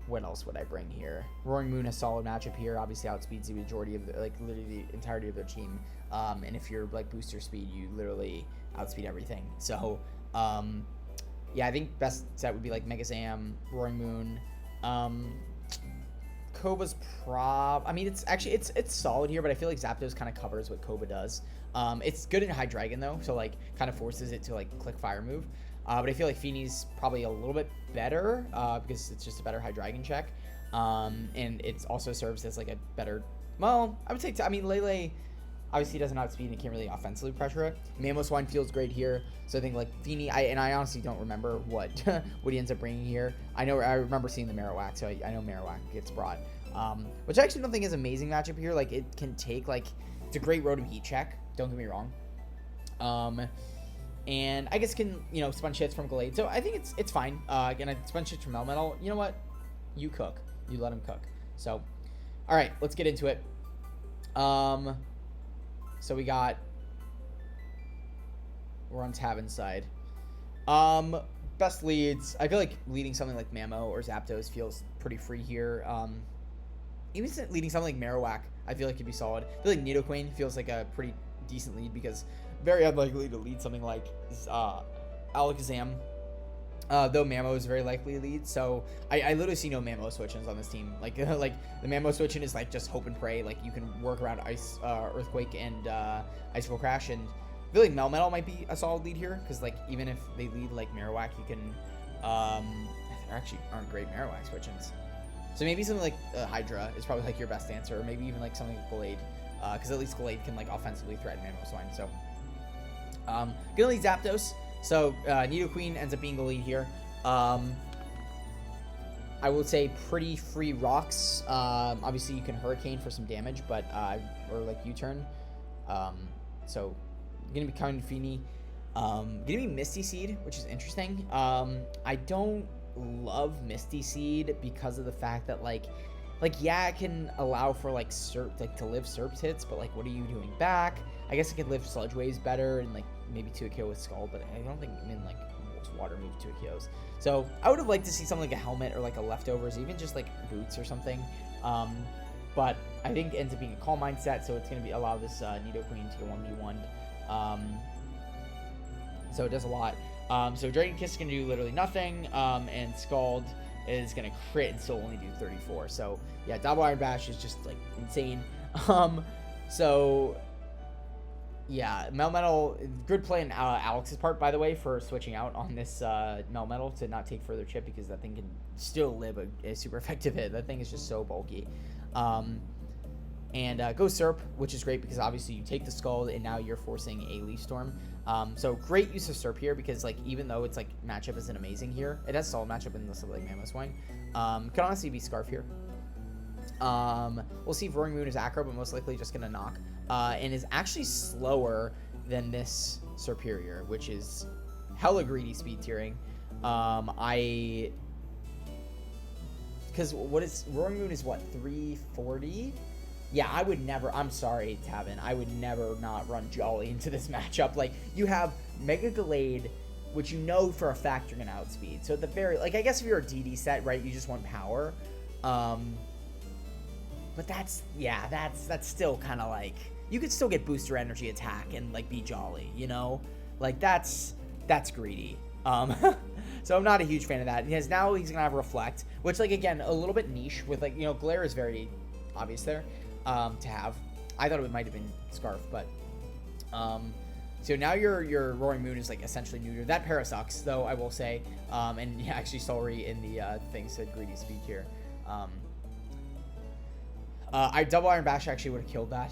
What else would I bring here? Roaring Moon has solid matchup here. Obviously outspeeds the majority of literally the entirety of their team. And if you're like booster speed, you literally outspeed everything. So, yeah, I think best set would be like Megazam, Roaring Moon. Koba's I mean, it's solid here, but I feel like Zapdos kind of covers what Koba does. It's good in Hydreigon though, so like kind of forces it to like click Fire move. But I feel like Feeney's probably a little bit better because it's just a better Hydreigon check. And it also serves as like a better, well, I would say, I mean, Lele obviously doesn't outspeed and can't really offensively pressure it. Mamoswine feels great here. So I think like Feeney, I honestly don't remember what what he ends up bringing here. I remember seeing the Marowak, so I know Marowak gets brought. Which I actually don't think is an amazing matchup here. Like it can take it's a great Rotom Heat check. Don't get me wrong. And I guess can, sponge hits from Gallade. So I think it's fine. Again, I sponge hits from Melmetal. You know what? You cook. You let him cook. So, all right, let's get into it. So we're on Tavin's side. Best leads. I feel like leading something like Mamo or Zapdos feels pretty free here. Even leading something like Marowak, I feel like could be solid. I feel like Nidoqueen feels like a pretty decent lead because very unlikely to lead something like Alakazam. Though Mamo is very likely to lead, so I literally see no Mamo switch-ins on this team. Like the Mamo switch-in is like just hope and pray. Like you can work around Ice, Earthquake, and Icicle Crash, and I feel like Melmetal might be a solid lead here because like even if they lead like Marowak, you can there actually aren't great Marowak switch-ins. So maybe something like Hydra is probably like your best answer, or maybe even like something like Gallade, because at least Gallade can like offensively threaten Mamoswine. So gonna lead Zapdos. So Nidoqueen ends up being the lead here. I would say pretty free rocks. Obviously you can Hurricane for some damage, but or like U-turn. So gonna be kind of Feeny. Gonna be Misty Seed, which is interesting. I don't love Misty Seed because of the fact that like yeah, it can allow for like to live Serpent hits, but like what are you doing back? I guess it could live Sludge Waves better and like maybe 2 KO with Skull, but I don't think like most water move 2 KOs. So I would have liked to see something like a Helmet or like a Leftovers, even just like Boots or something. But I think it ends up being a Calm Mindset, so it's going to allow this Nidoqueen to get 1v1. So it does a lot. So Dragon Kiss is going to do literally nothing, and Scald is going to crit and still only do 34. So yeah, Double Iron Bash is just like insane. So yeah, Melmetal, good play on Alex's part, by the way, for switching out on this Melmetal to not take further chip, because that thing can still live a super effective hit. That thing is just so bulky. And go Serp, which is great because obviously you take the Skull and now you're forcing a Leaf Storm. So great use of Serp here because like even though it's like matchup isn't amazing here, it has solid matchup in this like Mamoswine. Could honestly be Scarf here. We'll see if Roaring Moon is Acro, but most likely just gonna knock. And is actually slower than this Serperior, which is hella greedy speed tiering. Because what is Roaring Moon is what, 340? Yeah, I would never, I'm sorry, Tavin, I would never not run Jolly into this matchup. Like, you have Mega Gallade, which you know for a fact you're going to outspeed. So at the very, like, I guess if you're a DD set, right, you just want power. But that's, yeah, that's still kind of like, you could still get booster energy attack and, like, be Jolly, you know? Like, that's greedy. So I'm not a huge fan of that. Because now he's going to have Reflect, which, like, again, a little bit niche with, like, you know, Glare is very obvious there. To have. I thought it might have been Scarf, but so now your Roaring Moon is like essentially neutered. That para sucks though, I will say. And yeah, actually Solry in the thing said greedy speed here. I Double Iron Bash actually would have killed that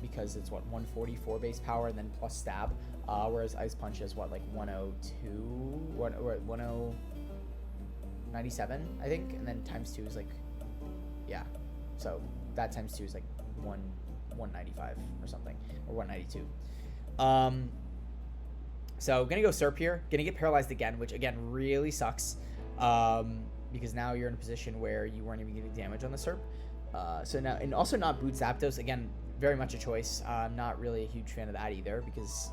because it's what 144 base power and then plus stab, whereas Ice Punch is what like 102 or 1097 I think, and then times 2 is like, yeah, so that times 2 is like 195 or something, or 192. So gonna go Serp here, gonna get paralyzed again, which again really sucks, because now you're in a position where you weren't even getting damage on the Serp. So now, and also not Boot Zapdos, again, very much a choice. I'm not really a huge fan of that either, because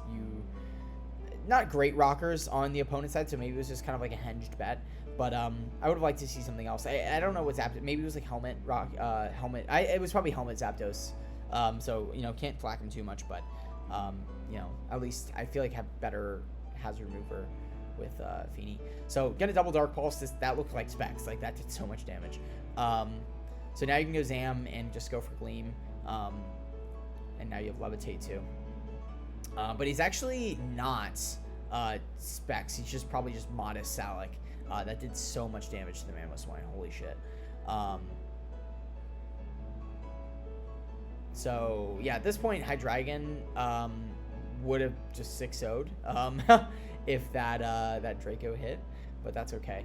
not great rockers on the opponent's side, so maybe it was just kind of like a hinged bet. But I would have liked to see something else. I don't know what Zapdos, maybe it was like Helmet, Helmet. It was probably Helmet Zapdos. So, you know, can't flack him too much, but, you know, at least I feel like have better hazard remover with Feeny. So, get a double Dark Pulse. That looked like Specs. Like, that did so much damage. So now you can go Zam and just go for Gleam. And now you have Levitate too. But he's actually not Specs. He's just probably just Modest Salic. That did so much damage to the Mamoswine. Holy shit. So, yeah, at this point, Hydreigon would have just 6-0'd if that Draco hit, but that's okay.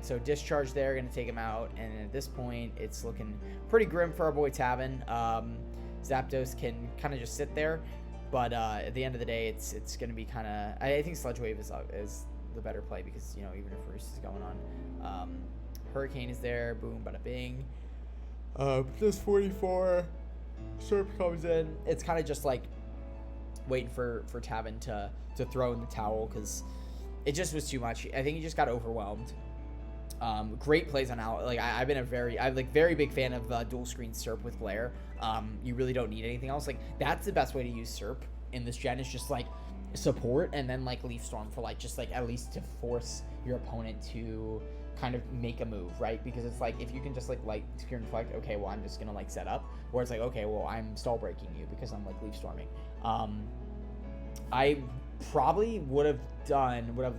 So Discharge there, going to take him out, and at this point, it's looking pretty grim for our boy Tavin. Zapdos can kind of just sit there. But at the end of the day, it's going to be kind of... I think Sludge Wave is the better play because, you know, even if Roost is going on. Hurricane is there. Boom, bada bing. Plus 44. Surf comes in. It's kind of just like waiting for Tavin to throw in the towel because it just was too much. I think he just got overwhelmed. Great plays on out. Like I'm very big fan of dual screen Serp with Glare. You really don't need anything else. Like that's the best way to use Serp in this gen is just like support and then like Leaf Storm for like just like at least to force your opponent to kind of make a move, right? Because it's like if you can just like light secure and deflect, okay, well I'm just gonna like set up. Where it's like, okay, well I'm stall breaking you because I'm like Leaf Storming. I probably would have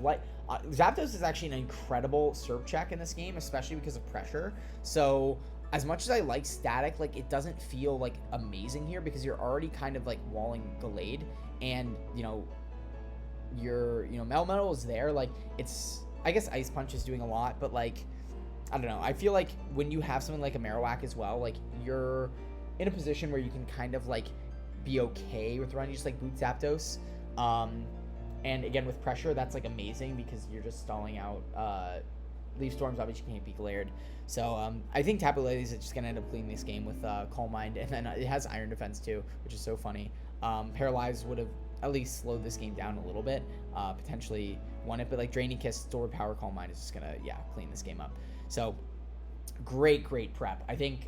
liked. Zapdos is actually an incredible Serp check in this game, especially because of pressure. So as much as I like static, like it doesn't feel like amazing here because you're already kind of like walling Gallade, and you know your Melmetal is there. Like it's, I guess Ice Punch is doing a lot, but like I don't know. I feel like when you have something like a Marowak as well, like you're in a position where you can kind of like be okay with running just like Boot Zapdos. And again, with pressure, that's like amazing because you're just stalling out. Leaf Storms obviously can't be glared. So I think Tapu Lele is just going to end up cleaning this game with Calm Mind. And then it has Iron Defense too, which is so funny. Paralyze would have at least slowed this game down a little bit. Potentially won it. But like Draining Kiss, Stored Power, Calm Mind is just going to, clean this game up. So great prep. I think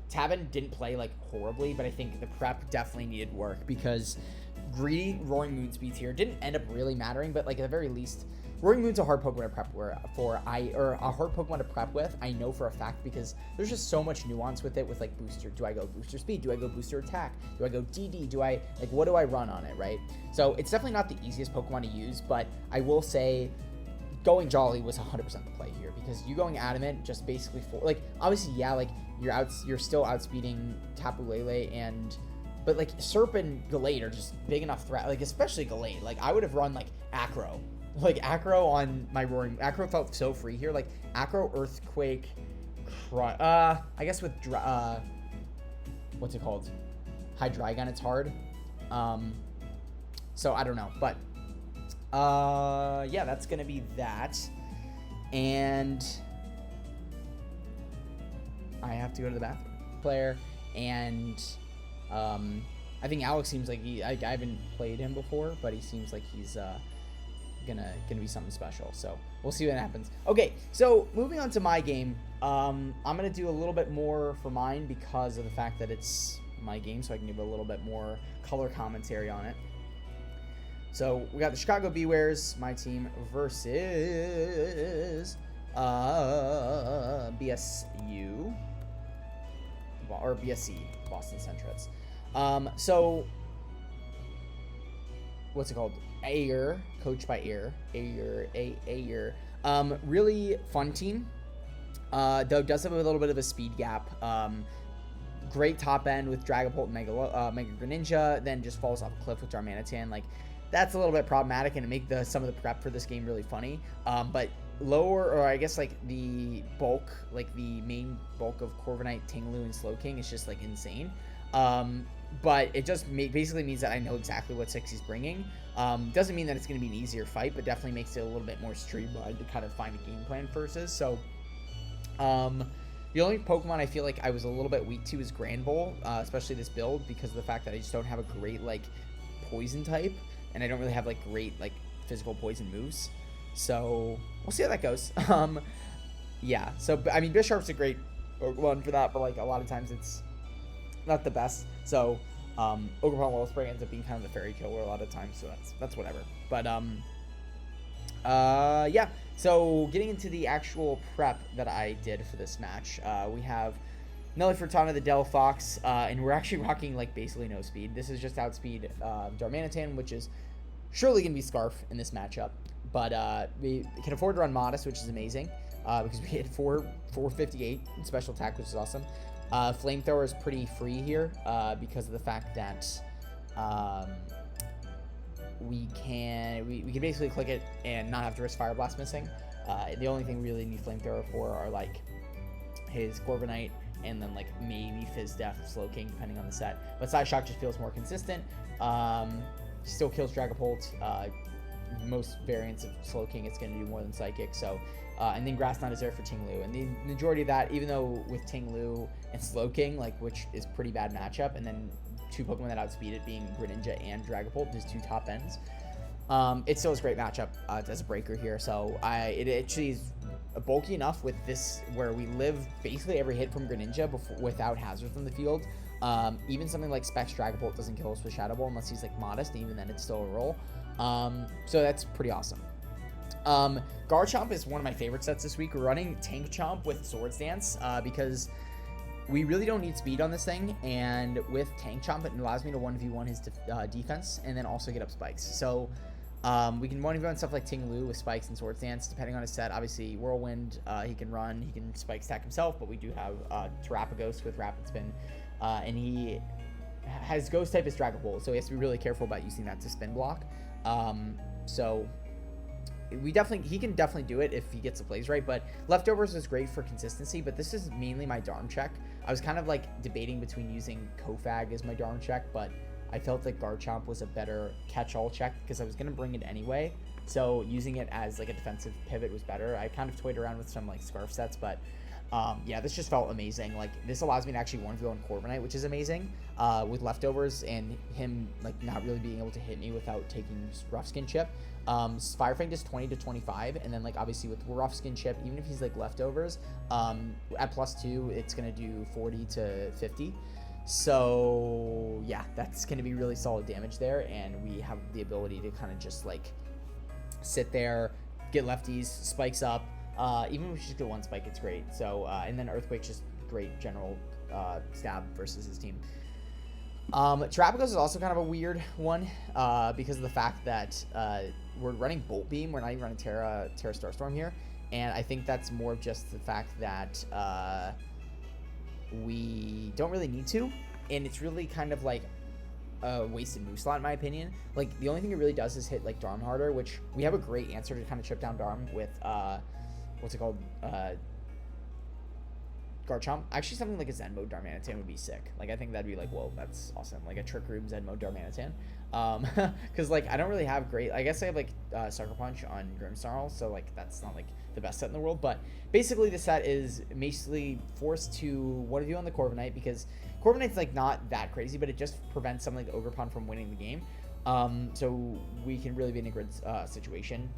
Tavin didn't play like horribly, but I think the prep definitely needed work because greedy Roaring Moon speeds here didn't end up really mattering, but like at the very least, Roaring Moon's a hard Pokemon to prep a hard Pokemon to prep with. I know for a fact because there's just so much nuance with it. With like booster, do I go booster speed? Do I go booster attack? Do I go DD? Do I like what do I run on it? Right. So it's definitely not the easiest Pokemon to use, but I will say going Jolly was 100% the play here because you going Adamant just basically for like obviously like you're still outspeeding Tapu Lele but like Serp and Gallade are just big enough threat, like especially Gallade. Like I would have run like Acro. Like Acro on my Roaring. Acro felt so free here. Like Acro, Earthquake, I guess with what's it called? Hydreigon, it's hard. So I don't know, but that's gonna be that. And I have to go to the bathroom. Player and I think Alex seems like I haven't played him before, but he seems like he's gonna be something special. So we'll see what happens. Okay, so moving on to my game, I'm gonna do a little bit more for mine because of the fact that it's my game, so I can give a little bit more color commentary on it. So we got the Chicago Bewares, my team, versus BSU or BSC, Boston Centrets. So what's it called? Ayer, coached by Ayer. Really fun team. Though does have a little bit of a speed gap. Great top end with Dragapult and Mega Greninja, then just falls off a cliff with Darmanitan. Like that's a little bit problematic and to make some of the prep for this game really funny. But lower, or I guess like the bulk, like the main bulk of Corviknight, Tinglu, and Slowking is just like insane. But it just basically means that I know exactly what Sxvii's bringing. Doesn't mean that it's going to be an easier fight, but definitely makes it a little bit more streamlined to kind of find a game plan versus. So, the only Pokemon I feel like I was a little bit weak to is Granbull, especially this build, because of the fact that I just don't have a great, like, poison type, and I don't really have, like, great, like, physical poison moves. So, we'll see how that goes. Yeah, so, I mean, Bisharp's a great one for that, but, like, a lot of times it's not the best. So, Ogerpon Wellspray ends up being kind of the fairy killer a lot of times, so that's whatever. But, yeah. So, getting into the actual prep that I did for this match, we have Nelly Furtana, the Delphox, and we're actually rocking, like, basically no speed. This is just outspeed Darmanitan, which is surely going to be Scarf in this matchup. But we can afford to run Modest, which is amazing, because we hit 458 in special attack, which is awesome. Flamethrower is pretty free here because of the fact that we can basically click it and not have to risk Fire Blast missing. The only thing we really need Flamethrower for are like his Corviknight and then like maybe Fizz Death, Slowking, depending on the set. But Psyshock just feels more consistent. Still kills Dragapult. Most variants of Slowking, it's going to do more than Psychic. So, and then Grass Knot is there for Ting-Lu. And the majority of that, even though with Ting-Lu and Slowking, like, which is pretty bad matchup, and then two Pokemon that outspeed it being Greninja and Dragapult, his two top ends, it still is a great matchup as a breaker here. So it actually is bulky enough with this, where we live basically every hit from Greninja without hazards in the field. Even something like Specs Dragapult doesn't kill us with Shadow Ball unless he's like modest, and even then it's still a roll. So that's pretty awesome. Garchomp is one of my favorite sets this week. We're running Tank Chomp with Swords Dance because we really don't need speed on this thing, and with Tank Chomp it allows me to 1v1 his defense and then also get up spikes. So we can 1v1 stuff like Ting-Lu with spikes and Swords Dance depending on his set. Obviously Whirlwind, he can run, he can spike stack himself, but we do have Terrapagos with Rapid Spin, and he has Ghost type as Dragapult, so he has to be really careful about using that to spin block. So he can definitely do it if he gets the plays right, but Leftovers is great for consistency, but this is mainly my Darm check. I was kind of like debating between using Kofag as my Darm check, but I felt that Garchomp was a better catch-all check because I was going to bring it anyway, so using it as like a defensive pivot was better. I kind of toyed around with some like Scarf sets, but yeah, this just felt amazing. Like, this allows me to actually 1v1 Corviknight, which is amazing, with Leftovers and him like not really being able to hit me without taking Rough Skin Chip. Fire Fang does 20 to 25, and then like obviously with Rough Skin Chip, even if he's like Leftovers, at +2 it's gonna do 40 to 50. So yeah, that's gonna be really solid damage there, and we have the ability to kind of just like sit there, get lefties, spikes up. Even if we just get one spike, it's great. So, and then Earthquake's just great general stab versus his team. Terrapagos is also kind of a weird one because of the fact that we're running Bolt Beam. We're not even running Terra Starstorm here. And I think that's more of just the fact that we don't really need to. And it's really kind of like a wasted move slot in my opinion. Like, the only thing it really does is hit like Darm harder, which we have a great answer to kind of chip down Darm with what's it called? Garchomp. Actually, something like a Zen mode Darmanitan would be sick. Like, I think that'd be like, whoa, that's awesome. Like a Trick Room Zen mode Darmanitan. Because like I don't really have great. I guess I have like Sucker Punch on Grimmsnarl, so like that's not like the best set in the world. But basically, the set is basically forced to one of you on the Corviknight, because Corviknight's like not that crazy, but it just prevents something like Ogerpon from winning the game. So we can really be in a good situation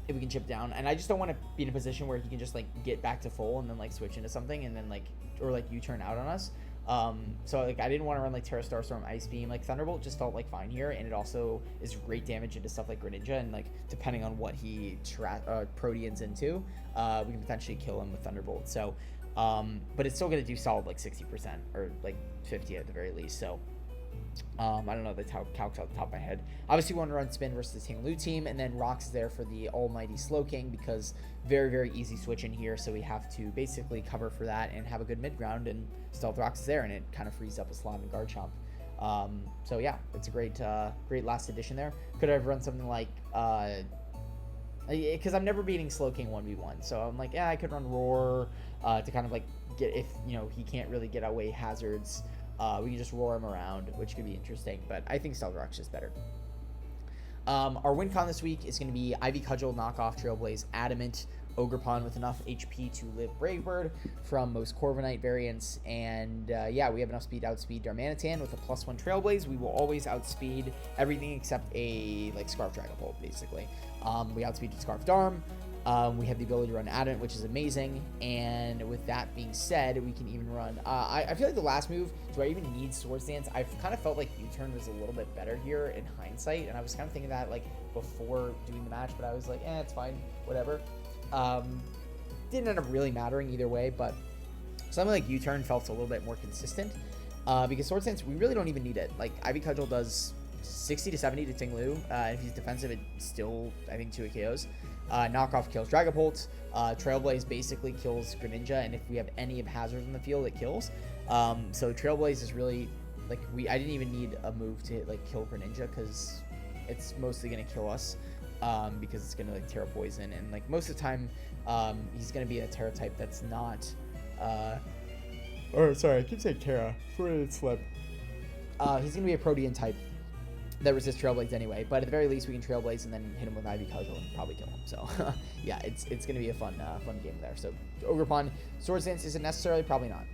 if we can chip down, and I just don't want to be in a position where he can just like get back to full and then like switch into something and then like, or like U-turn out on us. So like I didn't want to run like Terra Starstorm, Ice Beam. Like Thunderbolt just felt like fine here, and it also is great damage into stuff like Greninja, and like depending on what he Proteans into, we can potentially kill him with Thunderbolt. So but it's still going to do solid like 60% or like 50 at the very least. So I don't know the calcs off the top of my head. Obviously, we want to run Spin versus the Ting-Lu team, and then Rocks is there for the almighty Slowking, because very, very easy switch in here, so we have to basically cover for that and have a good mid-ground, and Stealth Rocks is there, and it kind of frees up a slot in Garchomp. So yeah, it's a great great last addition there. Could I have run something like because I'm never beating Slowking 1v1, so I'm like, yeah, I could run Roar to kind of like get, if you know he can't really get away hazards, we can just roar him around, which could be interesting, but I think Stealth Rock's just better. Our win con this week is going to be Ivy Cudgel, Knockoff, Trailblaze, Adamant, Ogerpon with enough HP to live Brave Bird from most Corviknight variants, and yeah, we have enough speed to outspeed Darmanitan with a +1 Trailblaze. We will always outspeed everything except a like Scarf Dragapult, basically. We outspeed Scarf Darm. We have the ability to run Adamant, which is amazing, and with that being said, we can even run I feel like the last move, do I even need Swords Dance? I've kind of felt like U-turn was a little bit better here in hindsight, and I was kind of thinking that like before doing the match, but I was like, it's fine, whatever. Didn't end up really mattering either way, but something like U-turn felt a little bit more consistent, because Swords Dance, we really don't even need it. Like, Ivy Cudgel does 60 to 70 to Ting-Lu. If he's defensive, it still, I think, 2 KOs. Knockoff kills Dragapult. Trailblaze basically kills Greninja, and if we have any of hazards in the field, it kills. So Trailblaze is really, like, I didn't even need a move to, like, kill Greninja, because it's mostly going to kill us, because it's going to, like, Terra Poison, and, like, most of the time, he's going to be a Terra type that's not, Or, sorry, I keep saying Terra. Where did it slip? He's going to be a Protean type that resists Trailblaze anyway, but at the very least, we can Trailblaze and then hit him with Ivy Cudgel and probably kill him. So, yeah, it's going to be a fun game there. So, Ogerpon, Swords Dance isn't necessarily, probably not.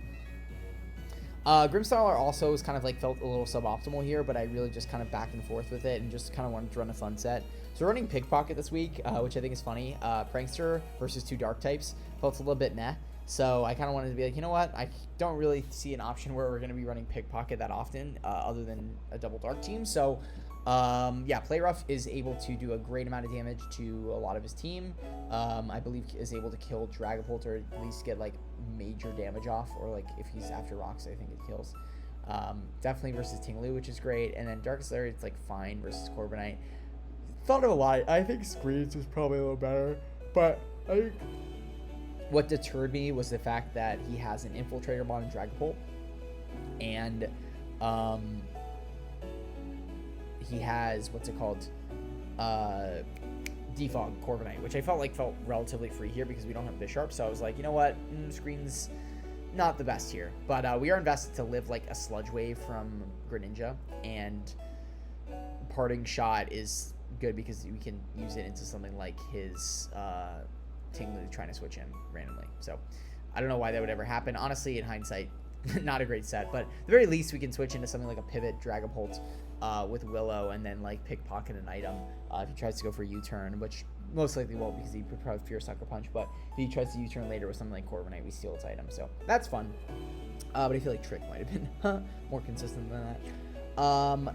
Grimmsnarl also is kind of like felt a little suboptimal here, but I really just kind of back and forth with it and just kind of wanted to run a fun set. So we're running Pickpocket this week, which I think is funny. Prankster versus 2 Dark types felt a little bit meh. So I kind of wanted to be like, you know what? I don't really see an option where we're going to be running Pickpocket that often, other than a double Dark team. So yeah, Playrough is able to do a great amount of damage to a lot of his team. I believe is able to kill Dragapult or at least get like major damage off, or like if he's after rocks, I think it kills. Definitely versus Tinglu, which is great. And then Dark Slayer, it's like fine versus Corviknight. Thought of a lot. I think Screens was probably a little better, but I think what deterred me was the fact that he has an Infiltrator mod in Dragapult, and he has what's it called, Defog Corviknight, which I felt relatively free here because we don't have Bisharp. So I was like, you know what, Screen's not the best here, but we are invested to live like a Sludge Wave from Greninja, and Parting Shot is good because we can use it into something like his Tinglu trying to switch him randomly. So I don't know why that would ever happen. Honestly, in hindsight, not a great set, but at the very least we can switch into something like a Pivot Dragapult with Willow, and then like Pickpocket an item if he tries to go for U-turn, which most likely won't because he would probably fear Sucker Punch. But if he tries to U-turn later with something like Corviknight, we steal its item, so that's fun. But I feel like Trick might have been more consistent than that.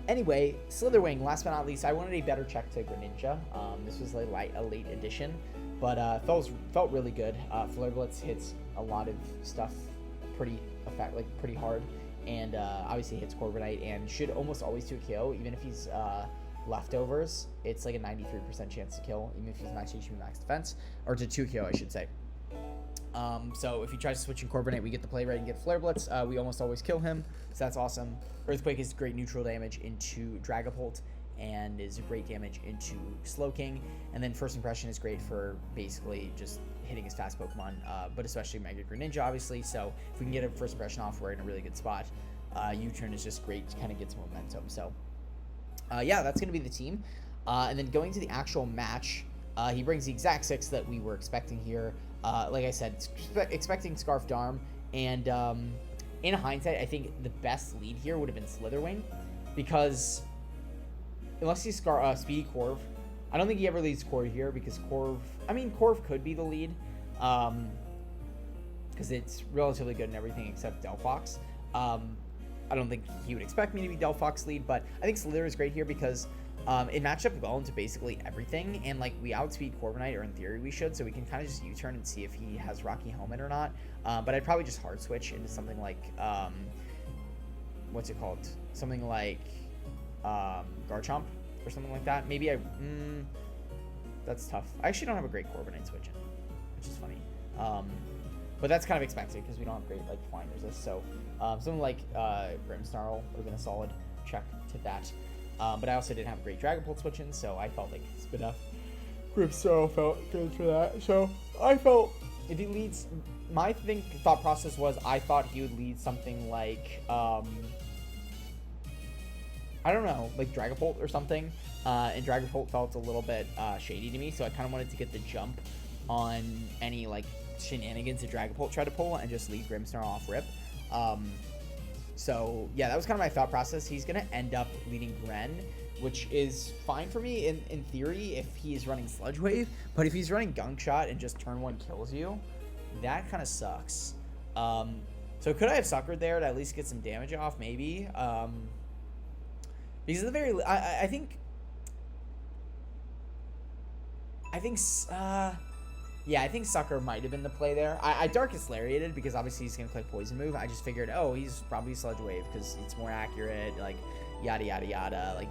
Anyway, Slitherwing, last but not least, I wanted a better check to Greninja. This was like a late addition, but felt really good. Flare Blitz hits a lot of stuff pretty hard, and obviously hits Corviknight and should almost always do a KO, even if he's leftovers. It's like a 93% chance to kill, even if he's max HP, max defense, or to 2 KO, I should say. So if he tries to switch in Corviknight, we get the play right and get Flare Blitz. We almost always kill him, so that's awesome. Earthquake is great neutral damage into Dragapult, and is great damage into Slowking. And then First Impression is great for basically just hitting his fast Pokemon, but especially Mega Greninja, obviously. So if we can get a First Impression off, we're in a really good spot. U-turn is just great to kind of get some momentum. So yeah, that's going to be the team. And then going to the actual match, he brings the exact 6 that we were expecting here. Like I said, expecting Scarf Darm, and in hindsight, I think the best lead here would have been Slitherwing, because unless he's Speedy Corv, I don't think he ever leads Corv here, because Corv could be the lead, because it's relatively good in everything except Delphox. I don't think he would expect me to be Delphox lead, but I think Slither is great here because it matched up well into basically everything, and like we outspeed Corviknight, or in theory we should, so we can kind of just U-turn and see if he has Rocky Helmet or not. But I'd probably just hard switch into something like what's it called? Something like Garchomp or something like that. Maybe that's tough. I actually don't have a great Corviknight switch in, which is funny. But that's kind of expected because we don't have great like flying resist. So something like Grimmsnarl would have been a solid check to that. But I also didn't have a great Dragapult switch in, so I felt like it's enough. Grimmsnarl felt good for that. So I felt if he leads, my thought process was I thought he would lead something like I don't know, like Dragapult or something. And Dragapult felt a little bit shady to me, so I kind of wanted to get the jump on any like shenanigans that Dragapult tried to pull and just lead Grimmsnarl off rip. So yeah, that was kind of my thought process. He's gonna end up leading Gren, which is fine for me in theory if he is running Sludge Wave, but if he's running Gunk Shot and just turn 1 kills you, that kind of sucks. So could I have suckered there to at least get some damage off? Maybe. Because at the very, I think Sucker might have been the play there. I Darkest Lariated because obviously he's going to click Poison Move. I just figured, oh, he's probably Sludge Wave because it's more accurate, like, yada, yada, yada. Like,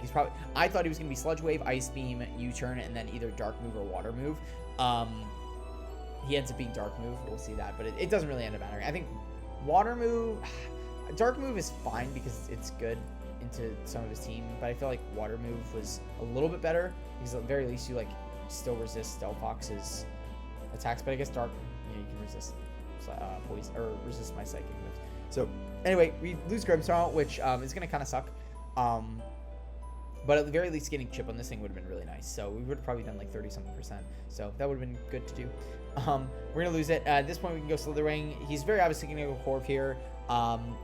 I thought he was going to be Sludge Wave, Ice Beam, U-turn, and then either Dark Move or Water Move. He ends up being Dark Move. We'll see that, but it doesn't really end up mattering. I think Water Move, Dark Move is fine because it's good into some of his team, but I feel like Water Move was a little bit better because at the very least you, like, still resist Delphox's attacks, but I guess Dark, you can resist poison or resist my psychic moves. So anyway, we lose Grimmsnarl, which is going to kind of suck. But at the very least, getting chip on this thing would have been really nice. So we would have probably done like 30-something%. So that would have been good to do. We're going to lose it. At this point, we can go Slithering. He's very obviously going to go Corv here.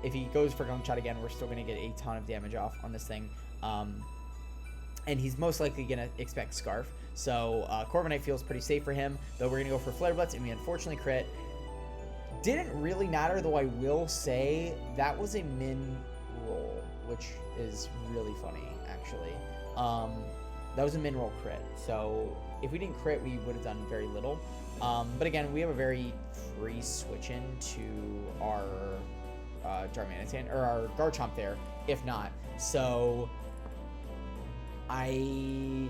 If he goes for Gunk Shot again, we're still going to get a ton of damage off on this thing. And he's most likely going to expect Scarf. So Corviknight feels pretty safe for him. Though we're going to go for Flare Blitz, and we unfortunately crit. Didn't really matter, though I will say that was a min roll, which is really funny, actually. That was a min roll crit. So if we didn't crit, we would have done very little. But again, we have a very free switch in to our Darmanitan, or our Garchomp there, if not. So I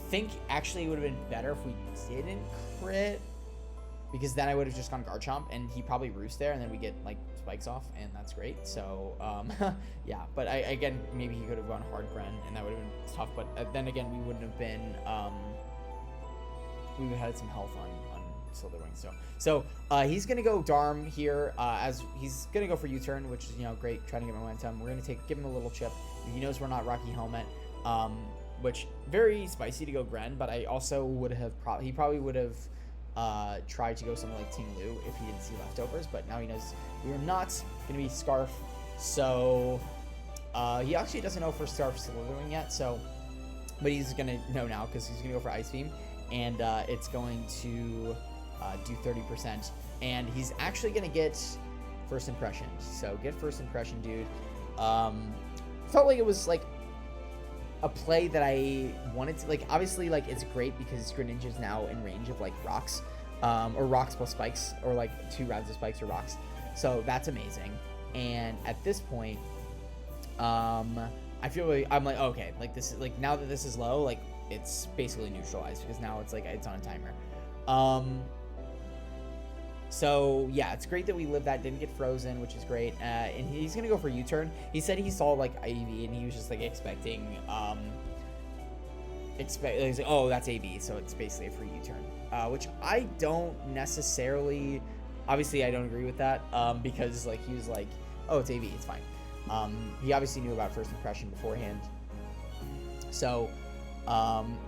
think actually it would have been better if we didn't crit, because then I would have just gone Garchomp, and he probably roosts there, and then we get like spikes off, and that's great. So yeah, but again, maybe he could have gone hard Gren, and that would have been tough. But then again, we wouldn't have been we would have had some health on Slitherwing. So he's gonna go Darm here, as he's gonna go for U-turn, which is, you know, great, trying to get momentum. We're gonna give him a little chip. He knows we're not Rocky Helmet, which very spicy to go Gren, but I also would have he probably would have tried to go something like Ting Lu if he didn't see leftovers, but now he knows we are not gonna be Scarf. So he actually doesn't know for Scarf Slithering yet, so but he's gonna know now because he's gonna go for Ice Beam, and it's going to do 30%, and he's actually gonna get First Impression. So get First Impression, dude. Felt like it was like a play that I wanted to, like, obviously, like, it's great because Greninja's now in range of like rocks, or rocks plus spikes, or like 2 rounds of spikes or rocks. So that's amazing. And at this point, I feel like I'm like, okay, like this is like, now that this is low, like it's basically neutralized because now it's like it's on a timer. So yeah, it's great that we lived that, didn't get frozen, which is great. And he's gonna go for U-turn. He said he saw like AV, and he was just like expecting, he's like, oh, that's AV, so it's basically a free U-turn, which I don't necessarily, obviously I don't agree with that, because like he was like, oh, it's AV, it's fine. He obviously knew about First Impression beforehand. So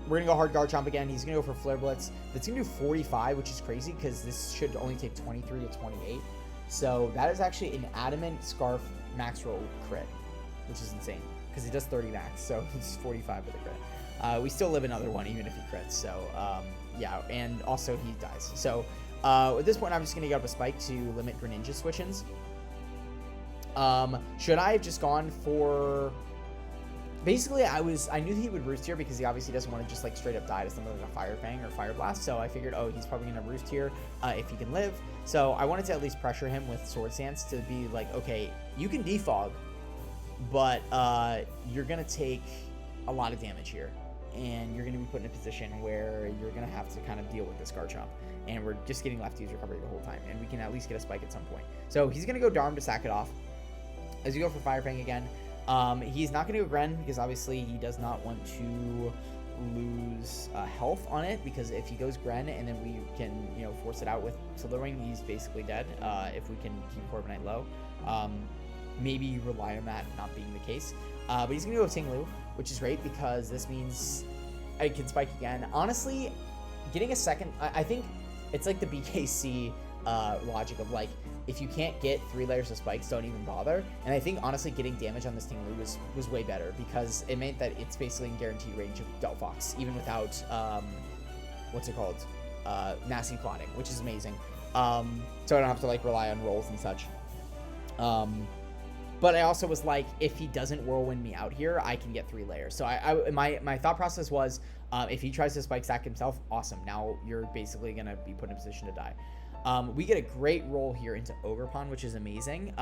we're gonna go hard Garchomp again. He's gonna go for Flare Blitz. That's gonna do 45, which is crazy because this should only take 23 to 28. So that is actually an Adamant Scarf max roll crit, which is insane because it does 30 max, so it's 45 with a crit. We still live another one even if he crits. So yeah, and also he dies. So at this point, I'm just gonna get up a spike to limit Greninja switch-ins. Should I have just gone for? Basically, I knew he would roost here because he obviously doesn't want to just like straight up die to something like a Fire Fang or Fire Blast. So I figured, oh, he's probably gonna roost here if he can live. So I wanted to at least pressure him with Sword Stance to be like, okay, you can defog, but you're gonna take a lot of damage here, and you're gonna be put in a position where you're gonna have to kind of deal with this Garchomp, and we're just getting lefties recovery the whole time, and we can at least get a spike at some point. So he's gonna go Darm to sack it off. As you go for Fire Fang again. He's not going to go Gren because obviously he does not want to lose health on it, because if he goes Gren and then we can, you know, force it out with Slithering, he's basically dead if we can keep Corviknight low. Maybe rely on that not being the case. But he's going to go Ting Lu, which is great because this means I can spike again. Honestly, getting a second, I think it's like the BKC logic of like, if you can't get 3 layers of spikes, don't even bother. And I think honestly getting damage on this Ting Lu was way better because it meant that it's basically in guaranteed range of Delphox, even without what's it called, nasty plotting, which is amazing. So I don't have to like rely on rolls and such. But I also was like, if he doesn't whirlwind me out here, I can get 3 layers. So my thought process was, if he tries to spike stack himself, awesome. Now you're basically gonna be put in a position to die. We get a great roll here into Ogerpon, which is amazing.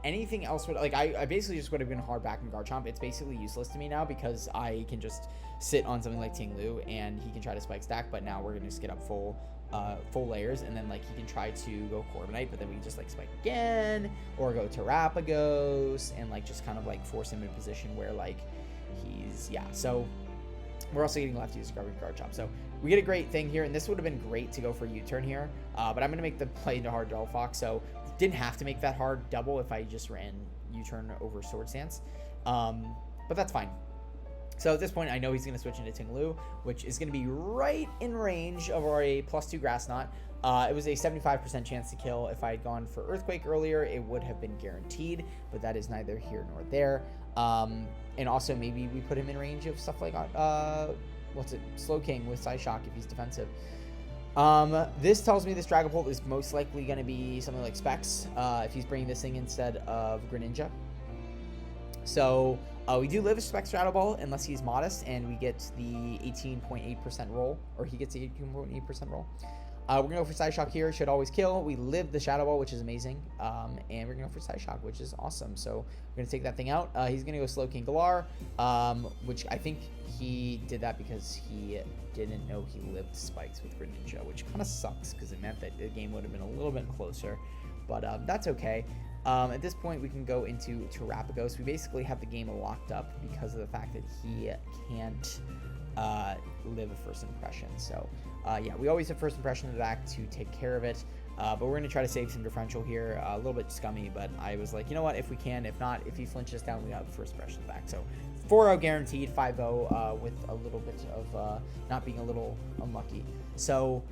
Anything else would, like, I basically just would have been hard back in Garchomp. It's basically useless to me now because I can just sit on something like Ting Lu and he can try to spike stack, but now we're gonna just get up full layers, and then like he can try to go Corviknight, but then we can just like spike again or go Terapagos and like just kind of like force him in a position where like he's, yeah. So we're also getting lefties scrubbing Garchomp. So we get a great thing here, and this would have been great to go for U-turn here, but I'm going to make the play into hard Delphox. So Didn't have to make that hard double if I just ran U-turn over Sword Stance. But that's fine. So at this point, I know he's going to switch into Ting-Lu, which is going to be right in range of our +2 Grass Knot. It was a 75% chance to kill. If I had gone for Earthquake earlier, it would have been guaranteed, but that is neither here nor there. And also, maybe we put him in range of stuff like, Slow King with Side Shock if he's defensive. This tells me this Dragapult is most likely going to be something like Specs, if he's bringing this thing instead of Greninja. So, we do live a Specs Shadow Ball unless he's modest, and we get the 18.8% roll, or he gets the 18.8% roll. We're going to go for Side Shock here. Should always kill. We live the Shadow Ball, which is amazing. And we're going to go for Side Shock, which is awesome. So we're going to take that thing out. He's going to go Slow King Galar, which I think he did that because he didn't know he lived Spikes with Greninja, which kind of sucks because it meant that the game would have been a little bit closer. But that's okay. At this point, we can go into Terapagos. We basically have the game locked up because of the fact that he can't live a first impression. So yeah, we always have first impression in the back to take care of it, but we're going to try to save some differential here. A little bit scummy, but I was like, you know what, if we can, if not, if he flinches down, we have first impression in the back. So 4-0 guaranteed, 5-0 with a little bit of not being a little unlucky. So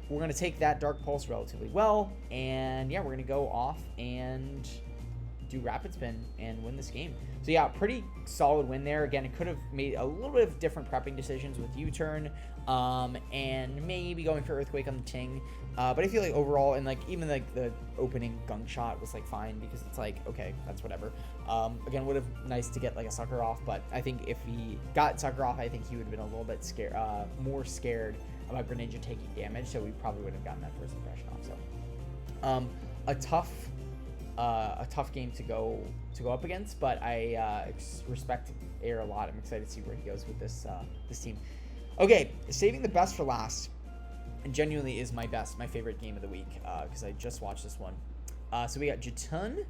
we're going to take that Dark Pulse relatively well, and yeah, we're going to go off and do Rapid Spin and win this game. So yeah, pretty solid win there. Again, it could have made a little bit of different prepping decisions with U-turn, and maybe going for Earthquake on the Ting. But I feel like overall, and like even like the opening Gunk Shot was like fine because it's like, okay, that's whatever. Again, would have nice to get like a Sucker off, but I think if he got Sucker off, I think he would have been a little bit scared, more scared about Greninja taking damage. So we probably would have gotten that first impression off. So a tough game to go up against, but I respect Air a lot. I'm excited to see where he goes with this team. Okay, saving the best for last, and genuinely is my favorite game of the week because I just watched this one. So we got Jotun,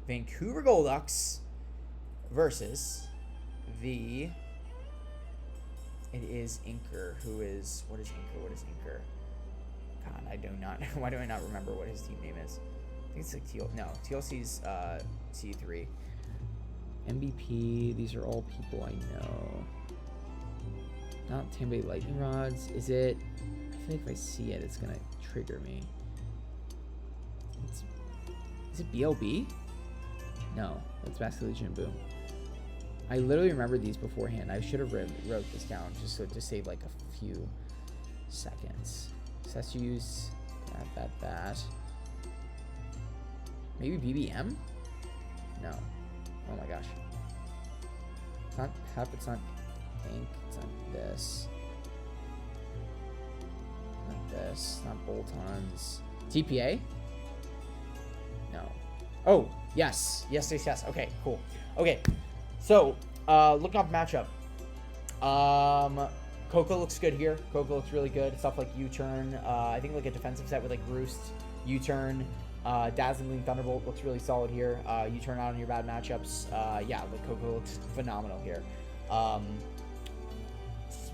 Vancouver Golducks versus the. It is Inker, who is what is Inker? God, I do not. Why do I not remember what his team name is? I think it's like TLC's C3. MVP, these are all people I know. Not Tambay Lightning Rods. Is it? I feel like if I see it, it's gonna trigger me. Is it BLB? No, that's Basket Legion Boom. I literally remembered these beforehand. I should have wrote this down just so to save like a few seconds. Sesuse, that. Maybe BBM? No. Oh my gosh. It's not Pep, it's not Ink, it's not this. Not this, not Boltons. TPA? No. Oh, yes. Yes. Okay, cool. Okay, so, looking off matchup. Coco looks good here. Coco looks really good. Stuff like U-turn. I think like a defensive set with like Roost, U-turn. Dazzling Gleam Thunderbolt looks really solid here. You turn out on your bad matchups. Yeah, like Coco looks phenomenal here.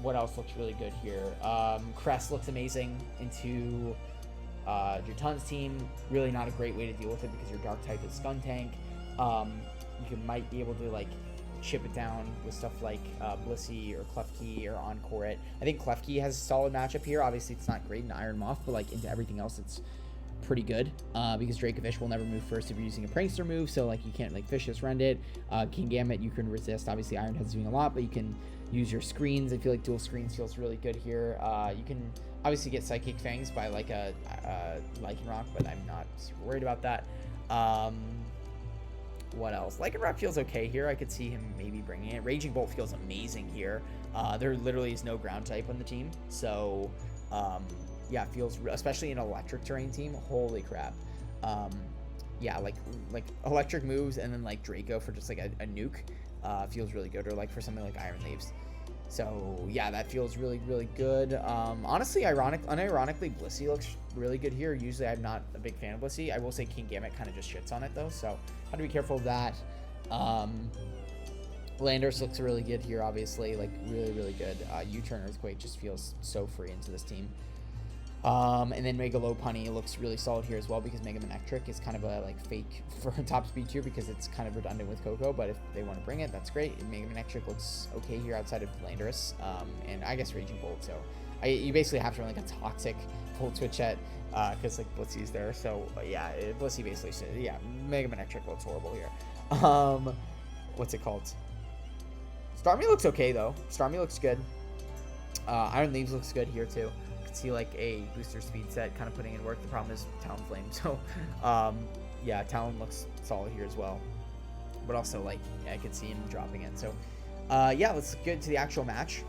What else looks really good here? Crest looks amazing into your Tun's team. Really not a great way to deal with it because your Dark type is Skuntank. You might be able to like chip it down with stuff like Blissey or Klefki or Encore it. I think Klefki has a solid matchup here. Obviously, it's not great in Iron Moth, but like into everything else, it's pretty good because Dracovish will never move first if you're using a Prankster move, so like you can't like Vicious Rend it. Kingambit you can resist. Obviously Iron Head's doing a lot, but you can use your screens. I feel like dual screens feels really good here. You can obviously get Psychic Fangs by like a Lycanroc, but I'm not super worried about that. What else? Lycanroc feels okay here. I could see him maybe bringing it. Raging Bolt feels amazing here. There literally is no ground type on the team, so yeah, feels especially in an electric terrain team. Holy crap! Yeah, like electric moves and then like Draco for just like a nuke feels really good, or like for something like Iron Leaves. So yeah, that feels really good. Honestly, unironically, Blissey looks really good here. Usually, I'm not a big fan of Blissey. I will say Kingambit kind of just shits on it though, so have to be careful of that. Landorus looks really good here, obviously, like really good. U-turn Earthquake just feels so free into this team. And then Mega Lopunny looks really solid here as well because Mega Manectric is kind of a like fake for top speed tier because it's kind of redundant with Coco. But if they want to bring it, that's great. And Mega Manectric looks okay here outside of Landorus, and I guess Raging Bolt. So you basically have to run like a toxic Volt Switch at because like Blissey's there. So yeah, Blissey basically said, yeah, Mega Manectric looks horrible here. What's it called? Starmie looks okay though. Starmie looks good. Iron Leaves looks good here too. See like a booster speed set kind of putting in work. The problem is Talonflame. So yeah, Talon looks solid here as well, but also like yeah, I could see him dropping it. So yeah, let's get to the actual match.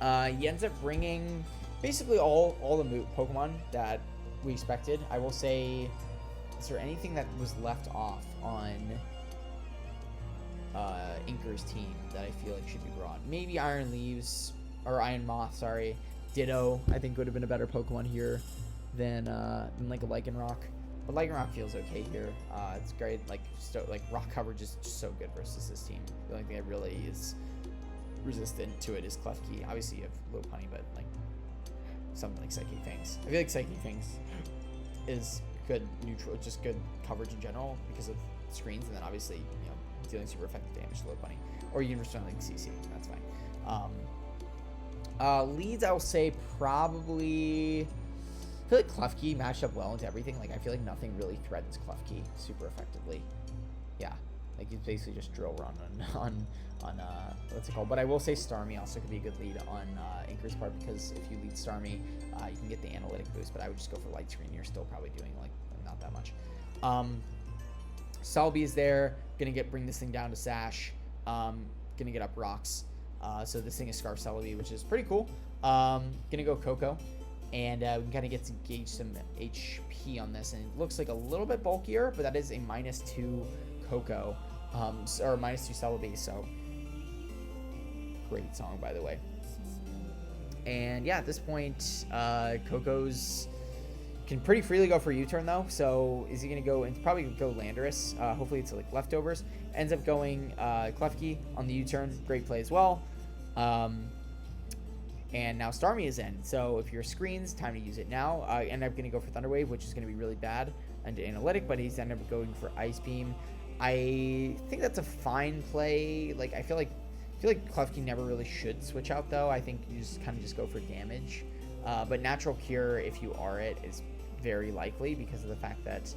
He ends up bringing basically all the Pokemon that we expected. I will say, is there anything that was left off on Inker's team that I feel like should be brought? Maybe Iron Leaves or Iron Moth, sorry. Ditto, I think, would have been a better Pokemon here than like a Lycanroc. But Lycanroc feels okay here. It's great. Like rock coverage is just so good versus this team. The only thing that really is resistant to it is Klefki. Obviously, you have Lopunny, but like something like Psychic Fangs. I feel like Psychic Fangs is good neutral, just good coverage in general because of screens, and then obviously dealing super effective damage to Lopunny. Or you can restore like CC. That's fine. Leads, I will say probably. I feel like Klefki matched up well into everything. Like I feel like nothing really threatens Klefki super effectively. Yeah, like you basically just drill run on what's it called? But I will say Starmie also could be a good lead on Inker's part because if you lead Starmie, you can get the analytic boost. But I would just go for Light Screen. You're still probably doing like not that much. Celebi is there, gonna bring this thing down to Sash. Gonna get up rocks. So this thing is Scarf Celebi, which is pretty cool. Gonna go Coco, and we can kind of get to gauge some HP on this, and it looks like a little bit bulkier, but that is a -2 Coco, or -2 Celebi. So great song, by the way. And yeah, at this point, Coco's can pretty freely go for U-turn though. So is he gonna go? It's probably gonna go Landorus. Hopefully it's like leftovers. Ends up going Klefki on the U-turn. Great play as well. And now Starmie is in. So if you're screens, time to use it now. End up gonna go for Thunder Wave, which is gonna be really bad and analytic, but he's ended up going for Ice Beam. I think that's a fine play. Like I feel like Klefki never really should switch out though. I think you just kind of just go for damage. But Natural Cure, if you are it, is very likely because of the fact that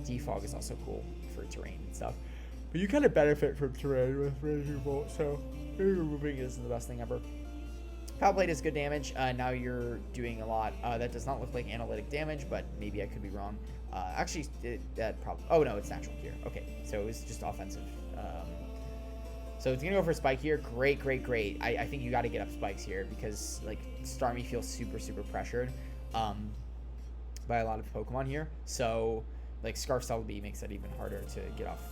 Defog is also cool for terrain and stuff. But you kind of benefit from terrain with Raging Bolt, so maybe removing it isn't the best thing ever. Power Blade is good damage. Now you're doing a lot. That does not look like analytic damage, but maybe I could be wrong. Actually, that probably... Oh, no, it's Natural Cure. Okay, so it was just offensive. So it's going to go for Spike here. Great. I think you got to get up Spikes here because, like, Starmie feels super, super pressured by a lot of Pokemon here. So, like, Scarf Celebi makes that even harder to get off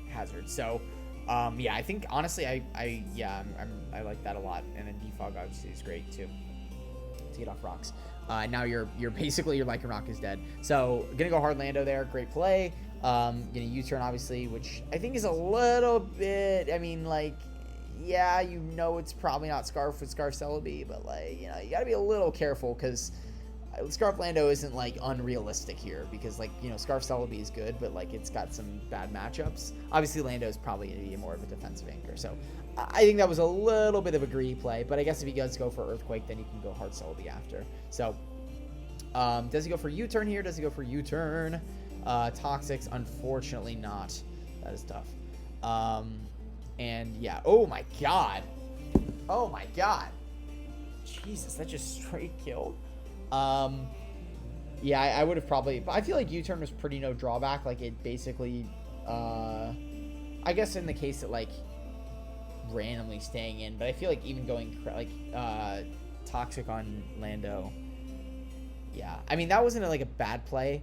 Hazard. So, yeah, I think, honestly, I like that a lot. And then Defog, obviously, is great, too, to get off rocks. Now you're basically, your Lycanroc is dead. So, going to go hard Lando there. Great play. Gonna U-turn, obviously, which I think is a little bit, I mean, like, yeah, it's probably not Scarf with Scarf Celebi, but, like, you gotta be a little careful, because Scarf Lando isn't, like, unrealistic here, because, like, Scarf Celebi is good, but, like, it's got some bad matchups. Obviously, Lando is probably gonna be more of a defensive anchor, so I think that was a little bit of a greedy play, but I guess if he does go for Earthquake, then he can go hard Celebi after. So, does he go for U-turn here? Does he go for U-turn? Toxics, unfortunately not. That is tough. And yeah, oh my god, Jesus, that just straight killed. Yeah, I would have probably, but I feel like U-turn was pretty no drawback. Like it basically, I guess in the case of like randomly staying in, but I feel like even going like toxic on Lando, yeah, I mean that wasn't like a bad play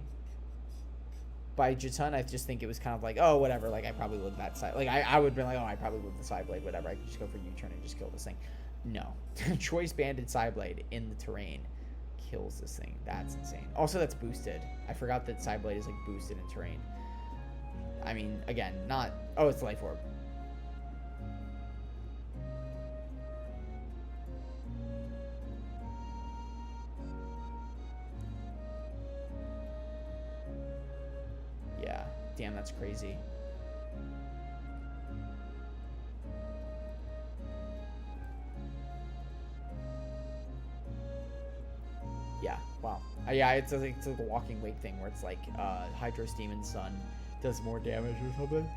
by Jatun. I just think it was kind of like, oh, whatever, like I probably lived that side. Like I would be like, oh, I probably lived the side blade, whatever. I could just go for U-turn and just kill this thing. No. Choice Banded side blade in the terrain kills this thing. That's insane. Also, that's boosted. I forgot that side blade is like boosted in terrain. I mean, again, not... Oh, it's Life Orb. Damn, that's crazy. Yeah, wow. Yeah, it's like a walking wake thing where it's like Hydros Demon Sun does more damage or something.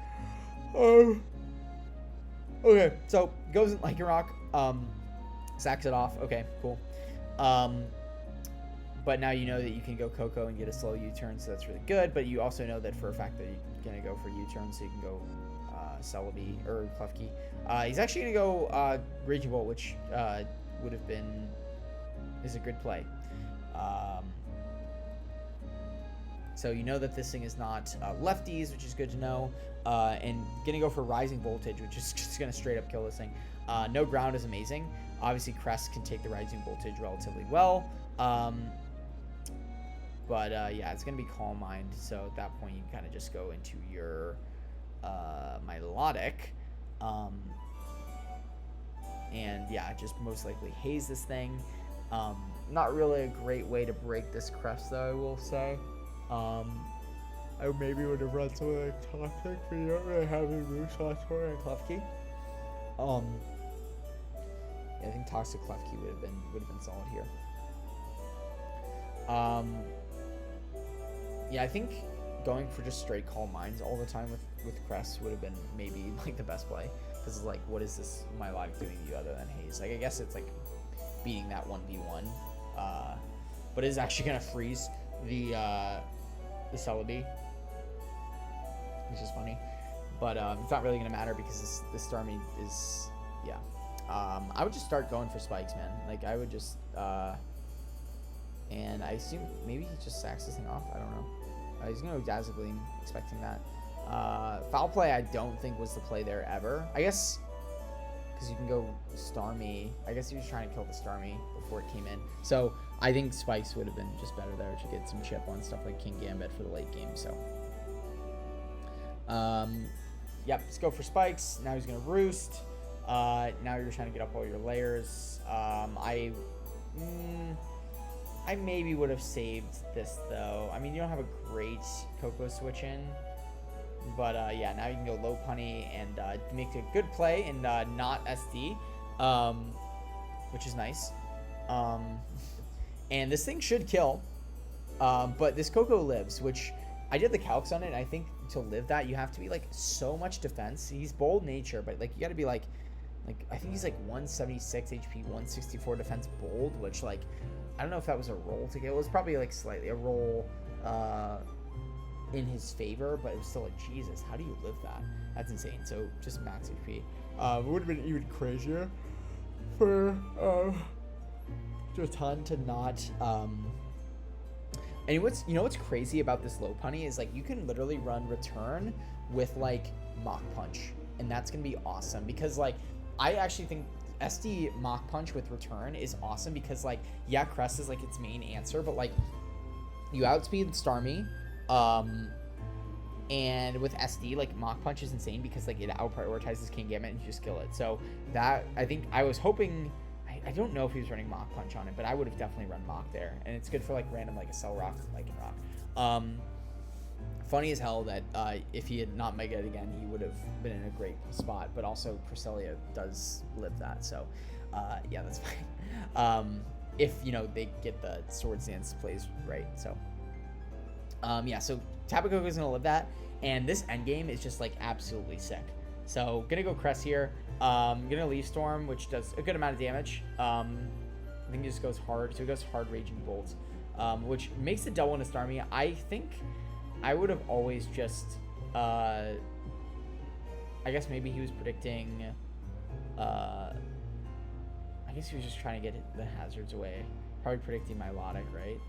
Okay, so goes in Lycanroc, sacks it off. Okay, cool. But now you know that you can go Coco and get a slow U-turn, so that's really good. But you also know that for a fact that you're gonna go for U-turn, so you can go Celebi or Klefki. He's actually gonna go Raging Bolt, which would have been is a good play. So you know that this thing is not lefties, which is good to know. And gonna go for Rising Voltage, which is just gonna straight up kill this thing. No ground is amazing. Obviously, Crest can take the Rising Voltage relatively well. But yeah, it's gonna be Calm Mind. So at that point, you kind of just go into your Milotic. And yeah, just most likely haze this thing. Not really a great way to break this Crest, though, I will say. I maybe would have run something like Toxic, but you don't really have any moves on Tori and Klefki. Yeah, I think Toxic Klefki would have been solid here. Yeah, I think going for just straight Calm Minds all the time with Crest would have been maybe like the best play, because like, what is this Milotic doing to you other than haze? Like, I guess it's like beating that 1v1, but it is actually gonna freeze the Celebi, which is funny, but it's not really gonna matter because this Starmie is, yeah. I would just start going for spikes, man. Like, I would just and I assume maybe he just sacks this thing off. I don't know. He's gonna go Dazzling, expecting that. Foul Play I don't think was the play there ever. I guess because you can go Starmie. I guess he was trying to kill the Starmie before it came in. So I think spikes would have been just better there to get some chip on stuff like King Gambit for the late game. So yep, let's go for spikes. Now he's gonna roost. Now you're trying to get up all your layers. I maybe would have saved this though. I mean, you don't have a great Coco switch in, but yeah, now you can go low punny and make a good play and not SD, which is nice. And this thing should kill, but this Coco lives, which I did the calcs on it. And I think to live that, you have to be like so much defense. He's bold nature, but like you got to be like I think he's like 176 HP, 164 defense bold, which like I don't know if that was a roll to get. It was probably like slightly a roll in his favor, but it was still like, Jesus, how do you live that? That's insane. So just max HP. It would have been even crazier for Jotan to not. And what's crazy about this low punny is like you can literally run return with like Mach Punch, and that's gonna be awesome because like I actually think SD Mach Punch with return is awesome because like, yeah, Crest is like its main answer, but like you outspeed Starmie, and with SD like Mach Punch is insane because like it out prioritizes King Gambit and you just kill it. So that, I think I was hoping, I don't know if he was running Mach Punch on it, but I would have definitely run Mach there, and it's good for like random like a Cell Rock, Lycanroc. Funny as hell that if he had not Mega'd again, he would have been in a great spot, but also Cresselia does live that, so yeah, that's fine. If, they get the Swords Dance plays right, so. Yeah, so Tapu Koko is going to live that, and this endgame is just, like, absolutely sick. So, gonna go Crest here. Gonna Leaf Storm, which does a good amount of damage. I think it just goes hard, so it goes hard Raging Bolt, which makes the double in a Starmie. I think I would have always just, I guess maybe he was predicting, I guess he was just trying to get the hazards away. Probably predicting Milotic, right?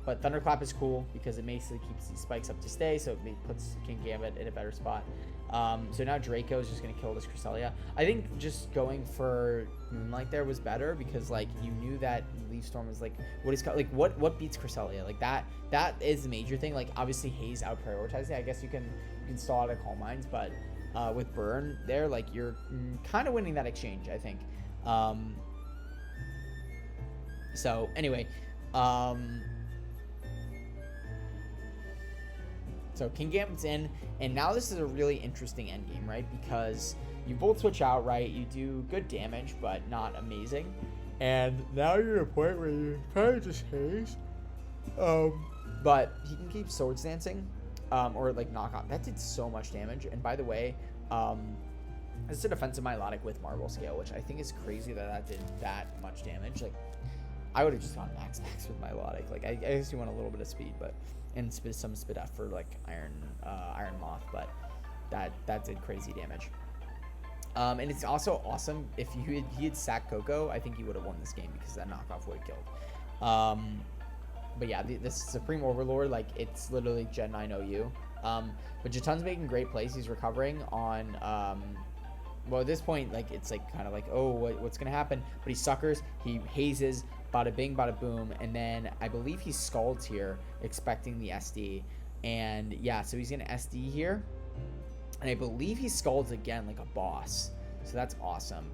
But Thunderclap is cool because it basically keeps these spikes up to stay, so it puts King Gambit in a better spot. So now Draco is just going to kill this Cresselia. I think just going for Moonlight there was better because, like, you knew that Leaf Storm was, like, what beats Cresselia? Like, that is the major thing. Like, obviously, Haze out-prioritizing. I guess you can stall out of Calm Minds, but with Burn there, like, you're kind of winning that exchange, I think. So, anyway, So King Gambit's in, and now this is a really interesting endgame, right? Because you both switch out, right? You do good damage, but not amazing. And now you're at a point where you kind of just haze. But he can keep Swords Dancing, or like knock off. That did so much damage. And by the way, it's a defensive Milotic with Marble Scale, which I think is crazy that did that much damage. Like, I would have just gone max with Milotic. Like, I guess you want a little bit of speed, but and some speed up for like Iron Moth, but that did crazy damage. And it's also awesome if he had sacked Coco, I think he would have won this game because that knockoff would have killed. But yeah, this Supreme Overlord, like, it's literally Gen 9 OU. But Jatun's making great plays. He's recovering on, well, at this point, like, it's like kind of like, oh, what's going to happen? But he suckers, he hazes, bada bing, bada boom. And then I believe he scalds here, expecting the SD. And yeah, so he's going to SD here. And I believe he scalds again like a boss. So that's awesome.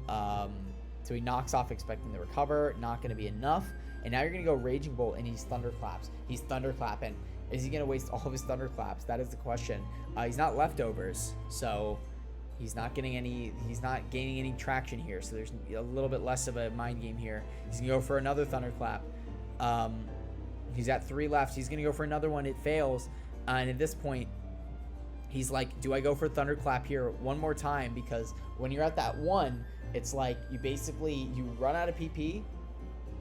So he knocks off expecting the recover. Not going to be enough. And now you're going to go Raging Bolt, and he's Thunderclaps. He's Thunderclapping. Is he going to waste all of his Thunderclaps? That is the question. He's not leftovers, so he's not gaining any traction here. So there's a little bit less of a mind game here. He's going to go for another Thunderclap. He's at 3 left. He's going to go for another one. It fails. And at this point, he's like, do I go for Thunderclap here one more time? Because when you're at that 1, it's like you run out of PP.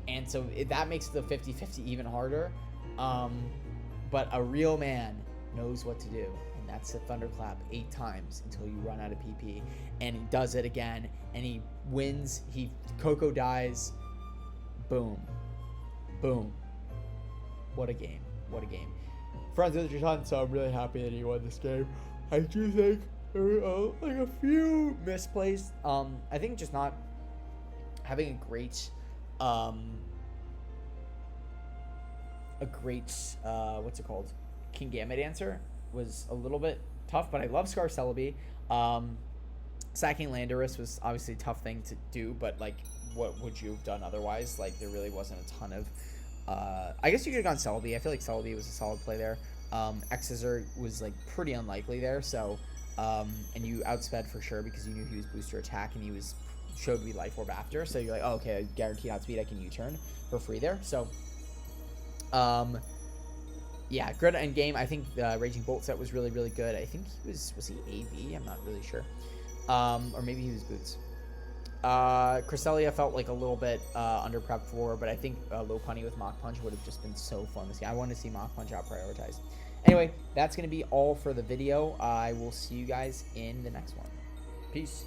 And so that makes the 50-50 even harder. But a real man knows what to do. And that's to Thunderclap 8 times until you run out of PP. And he does it again. And he wins. Coco dies. Boom. Boom. What a game. What a game. Friends with Jatan, so I'm really happy that he won this game. I do think there were like a few misplays. I think just not having a great what's it called, King Gambit answer was a little bit tough, but I love Scar Celebi. Sacking Landorus was obviously a tough thing to do, but like, what would you have done otherwise? Like, there really wasn't a ton of I guess you could have gone Celebi. I feel like Celebi was a solid play there. X-Scissor was like pretty unlikely there, so and you outsped for sure because you knew he was booster attack and he showed to be Life Orb after, so you're like, oh, okay, guaranteed outspeed, I can U-turn for free there. So yeah, Greta Endgame, I think the Raging Bolt set was really, really good. I think was he AV? I'm not really sure. Or maybe he was Boots. Cresselia felt like a little bit under prepped for, but I think low punny with Mach Punch would have just been so fun to see. I want to see Mach Punch out prioritized. Anyway, that's going to be all for the video. I will see you guys in the next one. Peace.